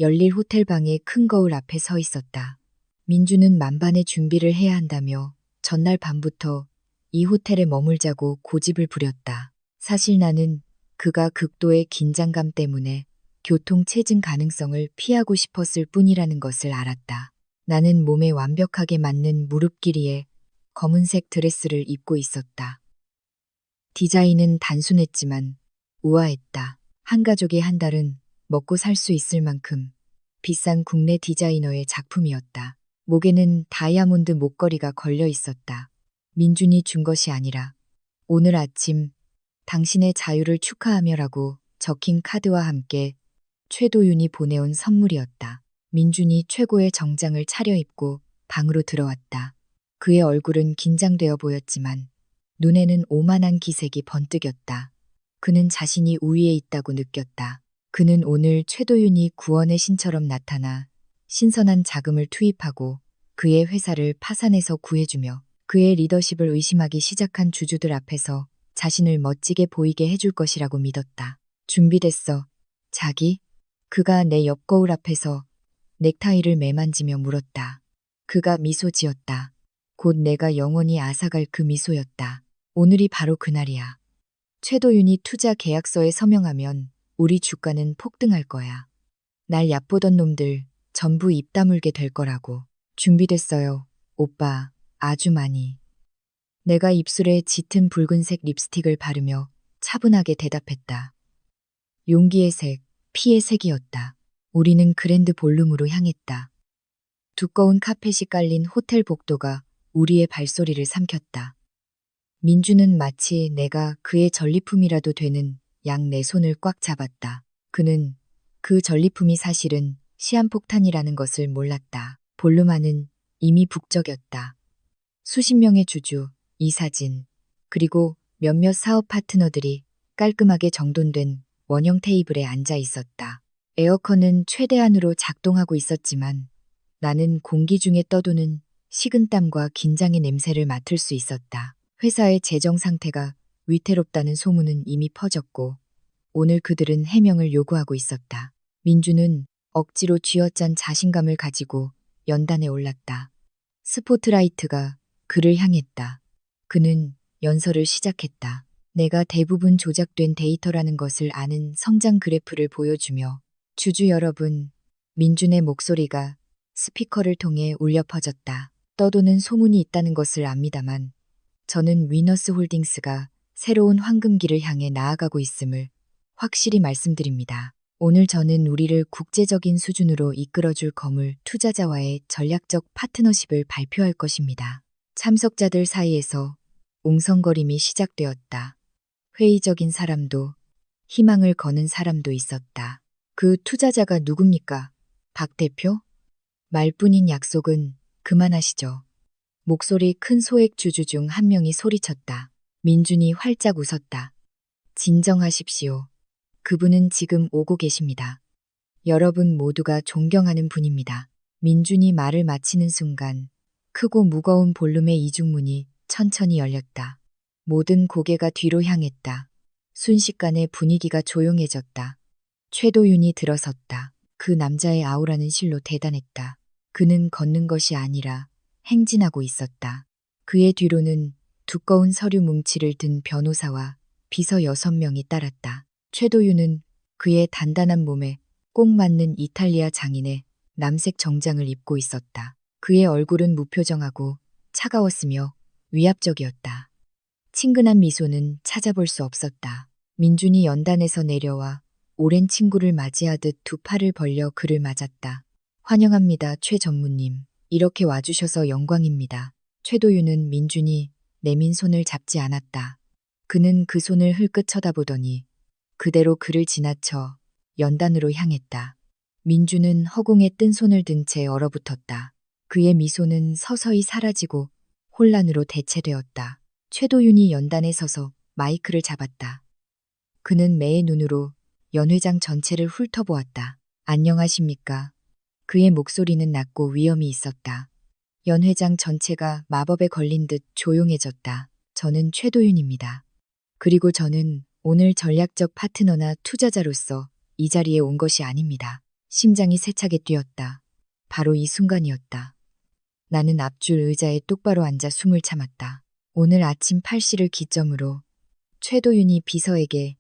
열릴 호텔방의 큰 거울 앞에 서 있었다. 민주는 만반의 준비를 해야 한다며 전날 밤부터 이 호텔에 머물자고 고집을 부렸다. 사실 나는 그가 극도의 긴장감 때문에 교통체증 가능성을 피하고 싶었을 뿐이라는 것을 알았다. 나는 몸에 완벽하게 맞는 무릎 길이의 검은색 드레스를 입고 있었다. 디자인은 단순했지만 우아했다. 한 가족의 한 달은 먹고 살 수 있을 만큼 비싼 국내 디자이너의 작품이었다. 목에는 다이아몬드 목걸이가 걸려 있었다. 민준이 준 것이 아니라 오늘 아침 당신의 자유를 축하하며라고 적힌 카드와 함께 최도윤이 보내온 선물이었다. 민준이 최고의 정장을 차려입고 방으로 들어왔다. 그의 얼굴은 긴장되어 보였지만 눈에는 오만한 기색이 번뜩였다. 그는 자신이 우위에 있다고 느꼈다. 그는 오늘 최도윤이 구원의 신처럼 나타나 신선한 자금을 투입하고 그의 회사를 파산해서 구해주며 그의 리더십을 의심하기 시작한 주주들 앞에서 자신을 멋지게 보이게 해줄 것이라고 믿었다. 준비됐어, 자기? 그가 내 옆 거울 앞에서 넥타이를 매만지며 물었다. 그가 미소 지었다. 곧 내가 영원히 앗아갈 그 미소였다. 오늘이 바로 그날이야. 최도윤이 투자 계약서에 서명하면 우리 주가는 폭등할 거야. 날 얕보던 놈들 전부 입 다물게 될 거라고. 준비됐어요, 오빠. 아주 많이. 내가 입술에 짙은 붉은색 립스틱을 바르며 차분하게 대답했다. 용기의 색, 피의 색이었다. 우리는 그랜드 볼룸으로 향했다. 두꺼운 카펫이 깔린 호텔 복도가 우리의 발소리를 삼켰다. 민주는 마치 내가 그의 전리품이라도 되는 양 내 손을 꽉 잡았다. 그는 그 전리품이 사실은 시한폭탄이라는 것을 몰랐다. 볼룸 안은 이미 북적였다. 수십 명의 주주, 이사진, 그리고 몇몇 사업 파트너들이 깔끔하게 정돈된 원형 테이블에 앉아 있었다. 에어컨은 최대한으로 작동하고 있었지만 나는 공기 중에 떠도는 식은땀과 긴장의 냄새를 맡을 수 있었다. 회사의 재정 상태가 위태롭다는 소문은 이미 퍼졌고 오늘 그들은 해명을 요구하고 있었다. 민주는 억지로 쥐어짠 자신감을 가지고 연단에 올랐다. 스포트라이트가 그를 향했다. 그는 연설을 시작했다. 내가 대부분 조작된 데이터라는 것을 아는 성장 그래프를 보여주며 주주 여러분, 민준의 목소리가 스피커를 통해 울려 퍼졌다. 떠도는 소문이 있다는 것을 압니다만 저는 위너스 홀딩스가 새로운 황금기를 향해 나아가고 있음을 확실히 말씀드립니다. 오늘 저는 우리를 국제적인 수준으로 이끌어줄 거물 투자자와의 전략적 파트너십을 발표할 것입니다. 참석자들 사이에서 웅성거림이 시작되었다. 회의적인 사람도 희망을 거는 사람도 있었다. 그 투자자가 누굽니까? 박 대표? 말뿐인 약속은 그만하시죠. 목소리 큰 소액 주주 중 한 명이 소리쳤다. 민준이 활짝 웃었다. 진정하십시오. 그분은 지금 오고 계십니다. 여러분 모두가 존경하는 분입니다. 민준이 말을 마치는 순간 크고 무거운 볼륨의 이중문이 천천히 열렸다. 모든 고개가 뒤로 향했다. 순식간에 분위기가 조용해졌다. 최도윤이 들어섰다. 그 남자의 아우라는 실로 대단했다. 그는 걷는 것이 아니라 행진하고 있었다. 그의 뒤로는 두꺼운 서류 뭉치를 든 변호사와 비서 6명이 따랐다. 최도윤은 그의 단단한 몸에 꼭 맞는 이탈리아 장인의 남색 정장을 입고 있었다. 그의 얼굴은 무표정하고 차가웠으며 위압적이었다. 친근한 미소는 찾아볼 수 없었다. 민준이 연단에서 내려와 오랜 친구를 맞이하듯 두 팔을 벌려 그를 맞았다. 환영합니다, 최 전무님. 이렇게 와주셔서 영광입니다. 최도윤은 민준이 내민 손을 잡지 않았다. 그는 그 손을 흘끗 쳐다보더니 그대로 그를 지나쳐 연단으로 향했다. 민주는 허공에 뜬 손을 든 채 얼어붙었다. 그의 미소는 서서히 사라지고 혼란으로 대체되었다. 최도윤이 연단에 서서 마이크를 잡았다. 그는 매의 눈으로 연 회장 전체를 훑어보았다. 안녕하십니까? 그의 목소리는 낮고 위엄이 있었다. 연 회장 전체가 마법에 걸린 듯 조용해졌다. 저는 최도윤입니다. 그리고 저는 오늘 전략적 파트너나 투자자로서 이 자리에 온 것이 아닙니다. 심장이 세차게 뛰었다. 바로 이 순간이었다. 나는 앞줄 의자에 똑바로 앉아 숨을 참았다. 오늘 아침 8시를 기점으로 최도윤이 비서에게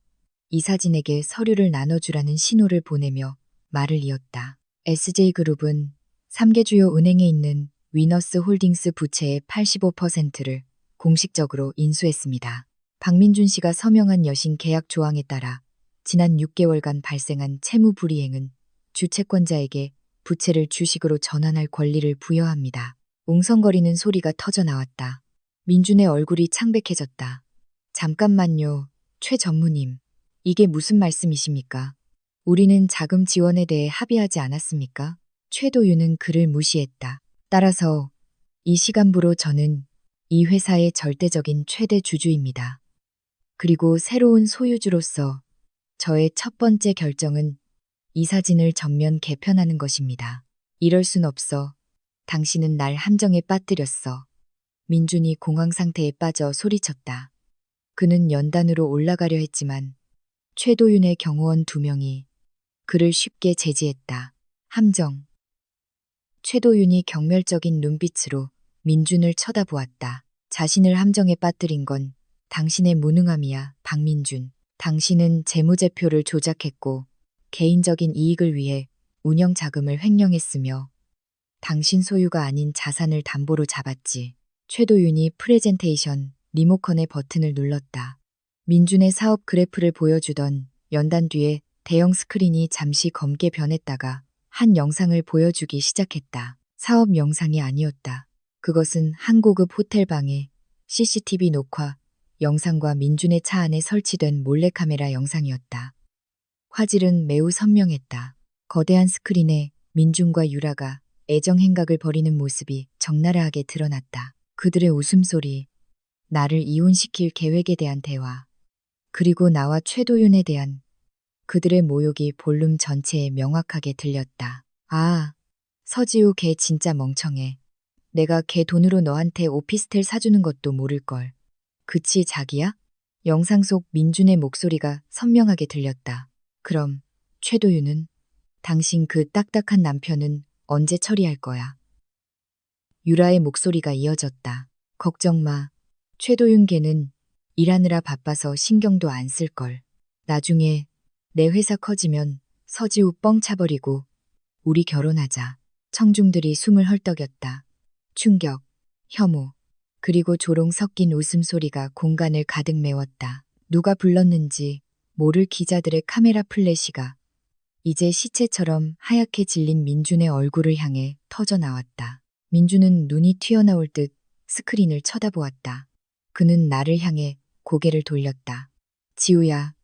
이사진에게 서류를 나눠주라는 신호를 보내며 말을 이었다. SJ그룹은 3개 주요 은행에 있는 위너스 홀딩스 부채의 85%를 공식적으로 인수했습니다. 박민준 씨가 서명한 여신 계약 조항에 따라 지난 6개월간 발생한 채무 불이행은 주채권자에게 부채를 주식으로 전환할 권리를 부여합니다. 웅성거리는 소리가 터져 나왔다. 민준의 얼굴이 창백해졌다. 잠깐만요, 최 전무님. 이게 무슨 말씀이십니까? 우리는 자금 지원에 대해 합의하지 않았습니까? 최도윤은 그를 무시했다. 따라서 이 시간부로 저는 이 회사의 절대적인 최대 주주입니다. 그리고 새로운 소유주로서 저의 첫 번째 결정은 이사진을 전면 개편하는 것입니다. 이럴 순 없어. 당신은 날 함정에 빠뜨렸어. 민준이 공황 상태에 빠져 소리쳤다. 그는 연단으로 올라가려 했지만 최도윤의 경호원 2명이 그를 쉽게 제지했다. 함정. 최도윤이 경멸적인 눈빛으로 민준을 쳐다보았다. 자신을 함정에 빠뜨린 건 당신의 무능함이야, 박민준. 당신은 재무제표를 조작했고 개인적인 이익을 위해 운영 자금을 횡령했으며 당신 소유가 아닌 자산을 담보로 잡았지. 최도윤이 프레젠테이션 리모컨의 버튼을 눌렀다. 민준의 사업 그래프를 보여주던 연단 뒤에 대형 스크린이 잠시 검게 변했다가 한 영상을 보여주기 시작했다. 사업 영상이 아니었다. 그것은 한 고급 호텔 방의 CCTV 녹화 영상과 민준의 차 안에 설치된 몰래카메라 영상이었다. 화질은 매우 선명했다. 거대한 스크린에 민준과 유라가 애정 행각을 벌이는 모습이 적나라하게 드러났다. 그들의 웃음소리, 나를 이혼시킬 계획에 대한 대화, 그리고 나와 최도윤에 대한 그들의 모욕이 볼륨 전체에 명확하게 들렸다. 아, 서지우 걔 진짜 멍청해. 내가 걔 돈으로 너한테 오피스텔 사주는 것도 모를걸. 그치 자기야? 영상 속 민준의 목소리가 선명하게 들렸다. 그럼 최도윤은? 당신 그 딱딱한 남편은 언제 처리할 거야? 유라의 목소리가 이어졌다. 걱정 마. 최도윤 걔는 일하느라 바빠서 신경도 안 쓸걸. 나중에 내 회사 커지면 서지우 뻥 차버리고 우리 결혼하자. 청중들이 숨을 헐떡였다. 충격, 혐오, 그리고 조롱 섞인 웃음소리가 공간을 가득 메웠다. 누가 불렀는지 모를 기자들의 카메라 플래시가 이제 시체처럼 하얗게 질린 민준의 얼굴을 향해 터져 나왔다. 민준은 눈이 튀어나올 듯 스크린을 쳐다보았다. 그는 나를 향해 고개를 돌렸다. 지우야,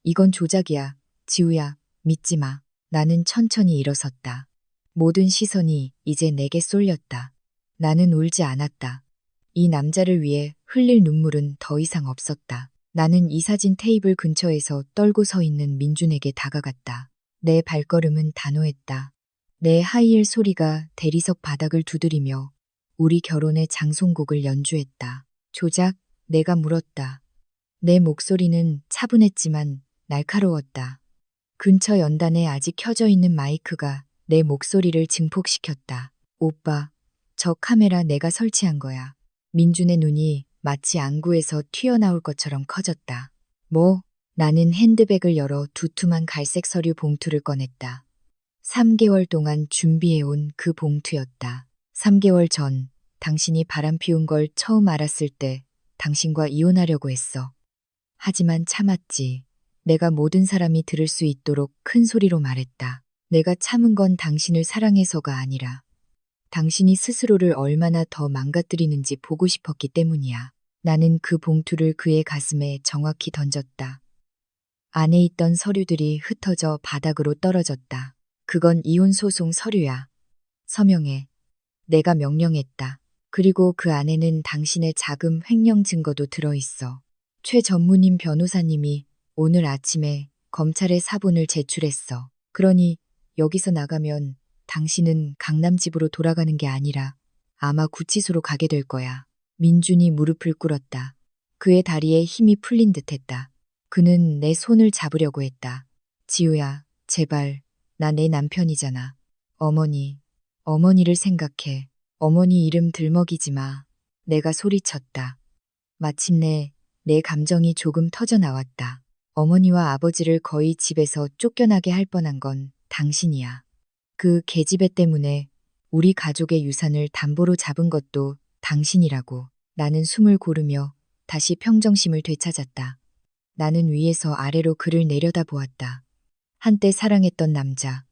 이건 조작이야. 지우야, 믿지 마. 나는 천천히 일어섰다. 모든 시선이 이제 내게 쏠렸다. 나는 울지 않았다. 이 남자를 위해 흘릴 눈물은 더 이상 없었다. 나는 이사진 테이블 근처에서 떨고 서 있는 민준에게 다가갔다. 내 발걸음은 단호했다. 내 하이힐 소리가 대리석 바닥을 두드리며 우리 결혼의 장송곡을 연주했다. 조작? 내가 물었다. 내 목소리는 차분했지만 날카로웠다. 근처 연단에 아직 켜져 있는 마이크가 내 목소리를 증폭시켰다. 오빠, 저 카메라 내가 설치한 거야. 민준의 눈이 마치 안구에서 튀어나올 것처럼 커졌다. 뭐? 나는 핸드백을 열어 두툼한 갈색 서류 봉투를 꺼냈다. 3개월 동안 준비해온 그 봉투였다. 3개월 전 당신이 바람 피운 걸 처음 알았을 때 당신과 이혼하려고 했어. 하지만 참았지. 내가 모든 사람이 들을 수 있도록 큰 소리로 말했다. 내가 참은 건 당신을 사랑해서가 아니라 당신이 스스로를 얼마나 더 망가뜨리는지 보고 싶었기 때문이야. 나는 그 봉투를 그의 가슴에 정확히 던졌다. 안에 있던 서류들이 흩어져 바닥으로 떨어졌다. 그건 이혼 소송 서류야. 서명해. 내가 명령했다. 그리고 그 안에는 당신의 자금 횡령 증거도 들어있어. 최 전무님 변호사님이 오늘 아침에 검찰에 사본을 제출했어. 그러니 여기서 나가면 당신은 강남 집으로 돌아가는 게 아니라 아마 구치소로 가게 될 거야. 민준이 무릎을 꿇었다. 그의 다리에 힘이 풀린 듯했다. 그는 내 손을 잡으려고 했다. 지우야, 제발, 나 내 남편이잖아. 어머니를 생각해. 어머니 이름 들먹이지 마. 내가 소리쳤다. 마침내 내 감정이 조금 터져 나왔다. 어머니와 아버지를 거의 집에서 쫓겨나게 할 뻔한 건 당신이야. 그 계집애 때문에 우리 가족의 유산을 담보로 잡은 것도 당신이라고. 나는 숨을 고르며 다시 평정심을 되찾았다. 나는 위에서 아래로 그를 내려다보았다. 한때 사랑했던 남자.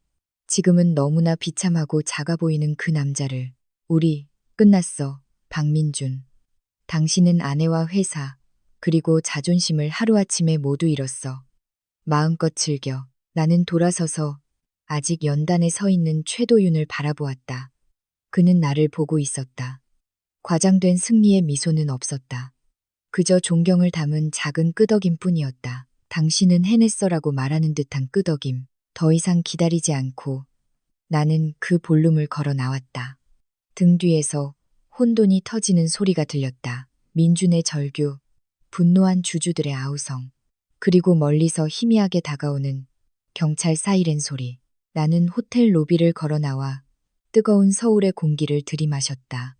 지금은 너무나 비참하고 작아 보이는 그 남자를. 우리, 끝났어, 박민준. 당신은 아내와 회사, 그리고 자존심을 하루아침에 모두 잃었어. 마음껏 즐겨. 나는 돌아서서 아직 연단에 서 있는 최도윤을 바라보았다. 그는 나를 보고 있었다. 과장된 승리의 미소는 없었다. 그저 존경을 담은 작은 끄덕임 뿐이었다. 당신은 해냈어라고 말하는 듯한 끄덕임. 더 이상 기다리지 않고 나는 그 볼륨을 걸어 나왔다. 등 뒤에서 혼돈이 터지는 소리가 들렸다. 민준의 절규, 분노한 주주들의 아우성, 그리고 멀리서 희미하게 다가오는 경찰 사이렌 소리. 나는 호텔 로비를 걸어 나와 뜨거운 서울의 공기를 들이마셨다.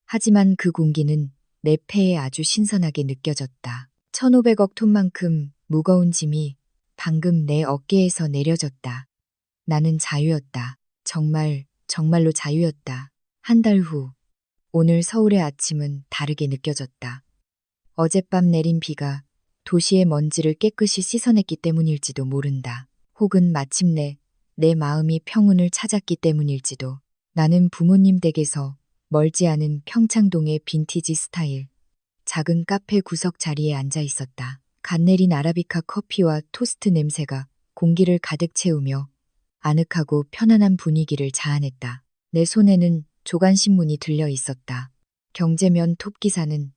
하지만 그 공기는 내 폐에 아주 신선하게 느껴졌다. 1,500억 톤만큼 무거운 짐이 방금 내 어깨에서 내려졌다. 나는 자유였다. 정말로 자유였다. 한 달 후, 오늘 서울의 아침은 다르게 느껴졌다. 어젯밤 내린 비가 도시의 먼지를 깨끗이 씻어냈기 때문일지도 모른다. 혹은 마침내 내 마음이 평온을 찾았기 때문일지도. 나는 부모님 댁에서 멀지 않은 평창동의 빈티지 스타일 작은 카페 구석 자리에 앉아 있었다. 갓 내린 아라비카 커피와 토스트 냄새가 공기를 가득 채우며 아늑하고 편안한 분위기를 자아냈다. 내 손에는 조간신문이 들려 있었다. 경제면 톱기사는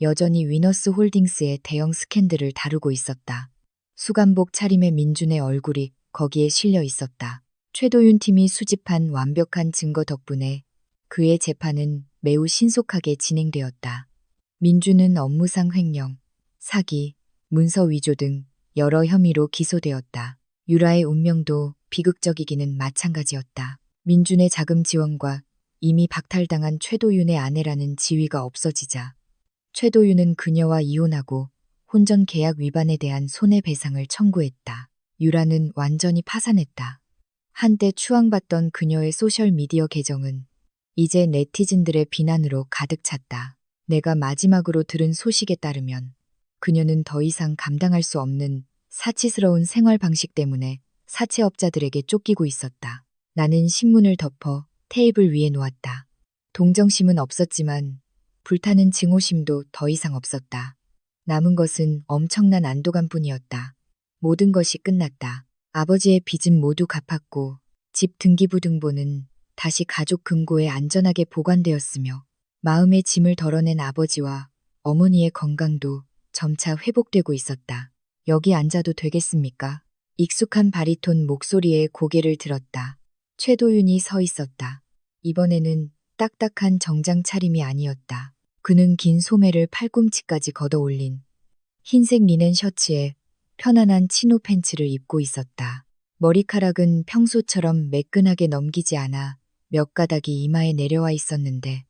여전히 위너스 홀딩스의 대형 스캔들을 다루고 있었다. 수감복 차림의 민준의 얼굴이 거기에 실려 있었다. 최도윤 팀이 수집한 완벽한 증거 덕분에 그의 재판은 매우 신속하게 진행되었다. 민준은 업무상 횡령, 사기, 문서 위조 등 여러 혐의로 기소되었다. 유라의 운명도 비극적이기는 마찬가지였다. 민준의 자금 지원과 이미 박탈당한 최도윤의 아내라는 지위가 없어지자 최도윤은 그녀와 이혼하고 혼전 계약 위반에 대한 손해배상을 청구했다. 유라는 완전히 파산했다. 한때 추앙받던 그녀의 소셜미디어 계정은 이제 네티즌들의 비난으로 가득 찼다. 내가 마지막으로 들은 소식에 따르면 그녀는 더 이상 감당할 수 없는 사치스러운 생활 방식 때문에 사채업자들에게 쫓기고 있었다. 나는 신문을 덮어 테이블 위에 놓았다. 동정심은 없었지만 불타는 증오심도 더 이상 없었다. 남은 것은 엄청난 안도감뿐이었다. 모든 것이 끝났다. 아버지의 빚은 모두 갚았고 집 등기부등본은 다시 가족 금고에 안전하게 보관되었으며 마음의 짐을 덜어낸 아버지와 어머니의 건강도 점차 회복되고 있었다. 여기 앉아도 되겠습니까? 익숙한 바리톤 목소리에 고개를 들었다. 최도윤이 서 있었다. 이번에는 딱딱한 정장 차림이 아니었다. 그는 긴 소매를 팔꿈치까지 걷어올린 흰색 리넨 셔츠에 편안한 치노 팬츠를 입고 있었다. 머리카락은 평소처럼 매끈하게 넘기지 않아 몇 가닥이 이마에 내려와 있었는데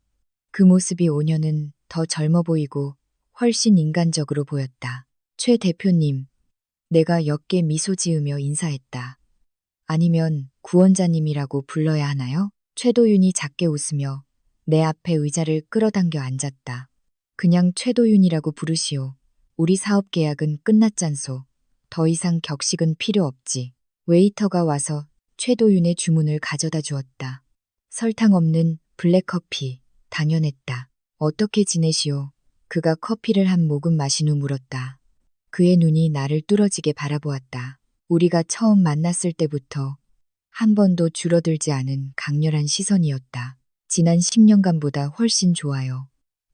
그 모습이 5년은 더 젊어 보이고 훨씬 인간적으로 보였다. 최 대표님, 내가 옅게 미소 지으며 인사했다. 아니면 구원자님이라고 불러야 하나요? 최도윤이 작게 웃으며 내 앞에 의자를 끌어당겨 앉았다. 그냥 최도윤이라고 부르시오. 우리 사업 계약은 끝났잖소. 더 이상 격식은 필요 없지. 웨이터가 와서 최도윤의 주문을 가져다 주었다. 설탕 없는 블랙커피. 당연했다. 어떻게 지내시오? 그가 커피를 한 모금 마신 후 물었다. 그의 눈이 나를 뚫어지게 바라보았다. 우리가 처음 만났을 때부터 한 번도 줄어들지 않은 강렬한 시선이었다. 지난 10년간보다 훨씬 좋아요.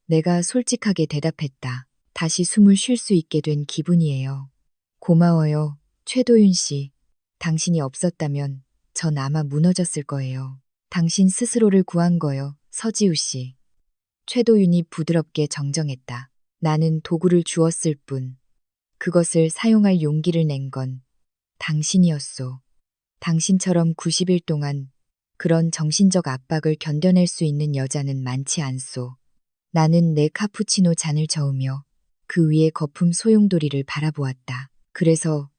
내가 솔직하게 대답했다. 다시 숨을 쉴 수 있게 된 기분이에요. 고마워요, 최도윤 씨. 당신이 없었다면 전 아마 무너졌을 거예요. 당신 스스로를 구한 거요, 서지우 씨. 최도윤이 부드럽게 정정했다. 나는 도구를 주었을 뿐. 그것을 사용할 용기를 낸 건 당신이었소. 당신처럼 90일 동안 그런 정신적 압박을 견뎌낼 수 있는 여자는 많지 않소. 나는 내 카푸치노 잔을 저으며 그 위에 거품 소용돌이를 바라보았다. 그래서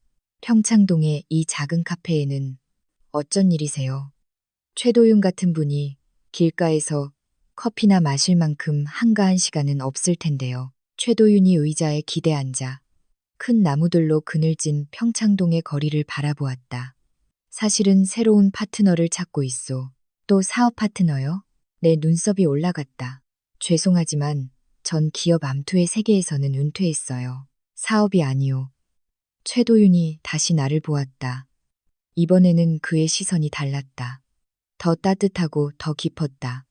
평창동의 이 작은 카페에는 어쩐 일이세요? 최도윤 같은 분이 길가에서 커피나 마실 만큼 한가한 시간은 없을 텐데요. 최도윤이 의자에 기대 앉아 큰 나무들로 그늘진 평창동의 거리를 바라보았다. 사실은 새로운 파트너를 찾고 있소. 또 사업 파트너요? 내 눈썹이 올라갔다. 죄송하지만 전 기업 암투의 세계에서는 은퇴했어요. 사업이 아니오. 최도윤이 다시 나를 보았다. 이번에는 그의 시선이 달랐다. 더 따뜻하고 더 깊었다.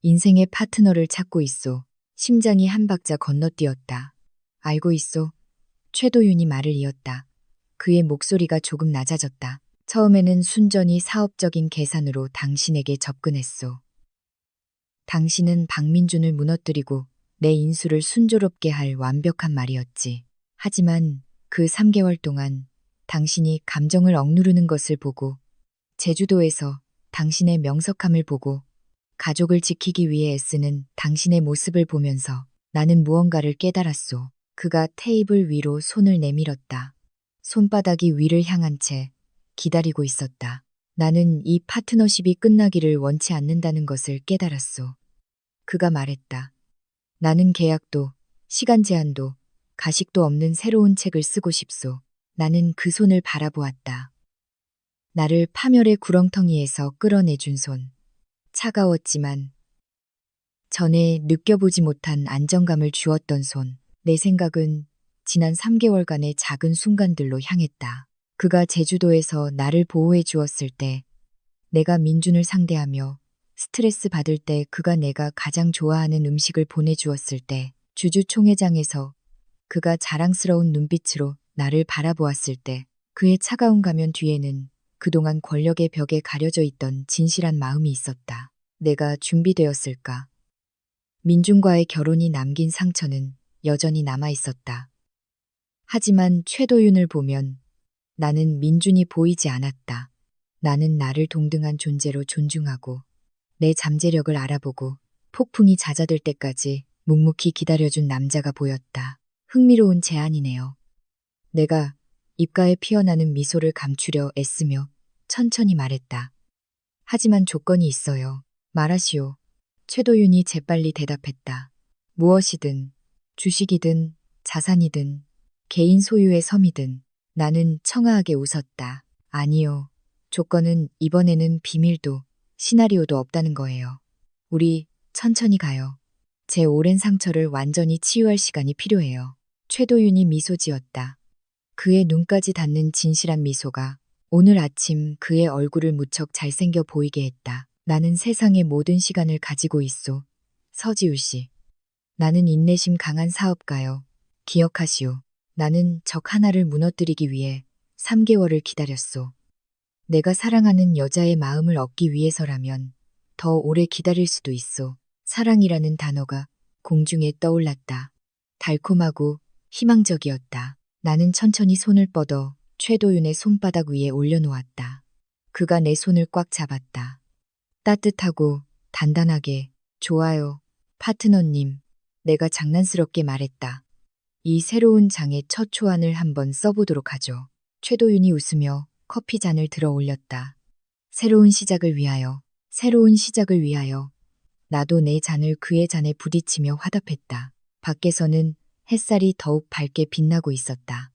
인생의 파트너를 찾고 있소. 심장이 한 박자 건너뛰었다. 알고 있소. 최도윤이 말을 이었다. 그의 목소리가 조금 낮아졌다. 처음에는 순전히 사업적인 계산으로 당신에게 접근했소. 당신은 박민준을 무너뜨리고 내 인수를 순조롭게 할 완벽한 말이었지. 하지만 그 3개월 동안 당신이 감정을 억누르는 것을 보고, 제주도에서 당신의 명석함을 보고, 가족을 지키기 위해 애쓰는 당신의 모습을 보면서 나는 무언가를 깨달았소. 그가 테이블 위로 손을 내밀었다. 손바닥이 위를 향한 채 기다리고 있었다. 나는 이 파트너십이 끝나기를 원치 않는다는 것을 깨달았소. 그가 말했다. 나는 계약도, 시간 제한도, 가식도 없는 새로운 책을 쓰고 싶소. 나는 그 손을 바라보았다. 나를 파멸의 구렁텅이에서 끌어내준 손. 차가웠지만 전에 느껴보지 못한 안정감을 주었던 손. 내 생각은 지난 3개월간의 작은 순간들로 향했다. 그가 제주도에서 나를 보호해 주었을 때, 내가 민준을 상대하며 스트레스 받을 때 그가 내가 가장 좋아하는 음식을 보내주었을 때, 주주총회장에서 그가 자랑스러운 눈빛으로 나를 바라보았을 때, 그의 차가운 가면 뒤에는 그동안 권력의 벽에 가려져 있던 진실한 마음이 있었다. 내가 준비되었을까? 민준과의 결혼이 남긴 상처는 여전히 남아 있었다. 하지만 최도윤을 보면 나는 민준이 보이지 않았다. 나는 나를 동등한 존재로 존중하고 내 잠재력을 알아보고 폭풍이 잦아들 때까지 묵묵히 기다려준 남자가 보였다. 흥미로운 제안이네요. 내가 입가에 피어나는 미소를 감추려 애쓰며 천천히 말했다. 하지만 조건이 있어요. 말하시오. 최도윤이 재빨리 대답했다. 무엇이든, 주식이든, 자산이든, 개인 소유의 섬이든. 나는 청아하게 웃었다. 아니요. 조건은 이번에는 비밀도, 시나리오도 없다는 거예요. 우리 천천히 가요. 제 오랜 상처를 완전히 치유할 시간이 필요해요. 최도윤이 미소 지었다. 그의 눈까지 닿는 진실한 미소가 오늘 아침 그의 얼굴을 무척 잘생겨 보이게 했다. 나는 세상의 모든 시간을 가지고 있소. 서지우 씨. 나는 인내심 강한 사업가요. 기억하시오. 나는 적 하나를 무너뜨리기 위해 3개월을 기다렸소. 내가 사랑하는 여자의 마음을 얻기 위해서라면 더 오래 기다릴 수도 있소. 사랑이라는 단어가 공중에 떠올랐다. 달콤하고 희망적이었다. 나는 천천히 손을 뻗어 최도윤의 손바닥 위에 올려놓았다. 그가 내 손을 꽉 잡았다. 따뜻하고 단단하게. 좋아요, 파트너님. 내가 장난스럽게 말했다. 이 새로운 장의 첫 초안을 한번 써보도록 하죠. 최도윤이 웃으며 커피 잔을 들어 올렸다. 새로운 시작을 위하여, 새로운 시작을 위하여. 나도 내 잔을 그의 잔에 부딪히며 화답했다. 밖에서는 햇살이 더욱 밝게 빛나고 있었다.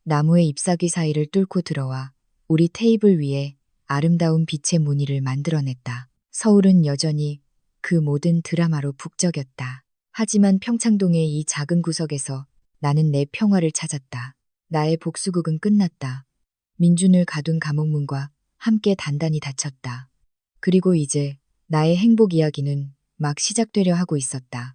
나무의 잎사귀 사이를 뚫고 들어와 우리 테이블 위에 아름다운 빛의 무늬를 만들어냈다. 서울은 여전히 그 모든 드라마로 북적였다. 하지만 평창동의 이 작은 구석에서 나는 내 평화를 찾았다. 나의 복수극은 끝났다. 민준을 가둔 감옥문과 함께 단단히 닫혔다. 그리고 이제 나의 행복 이야기는 막 시작되려 하고 있었다.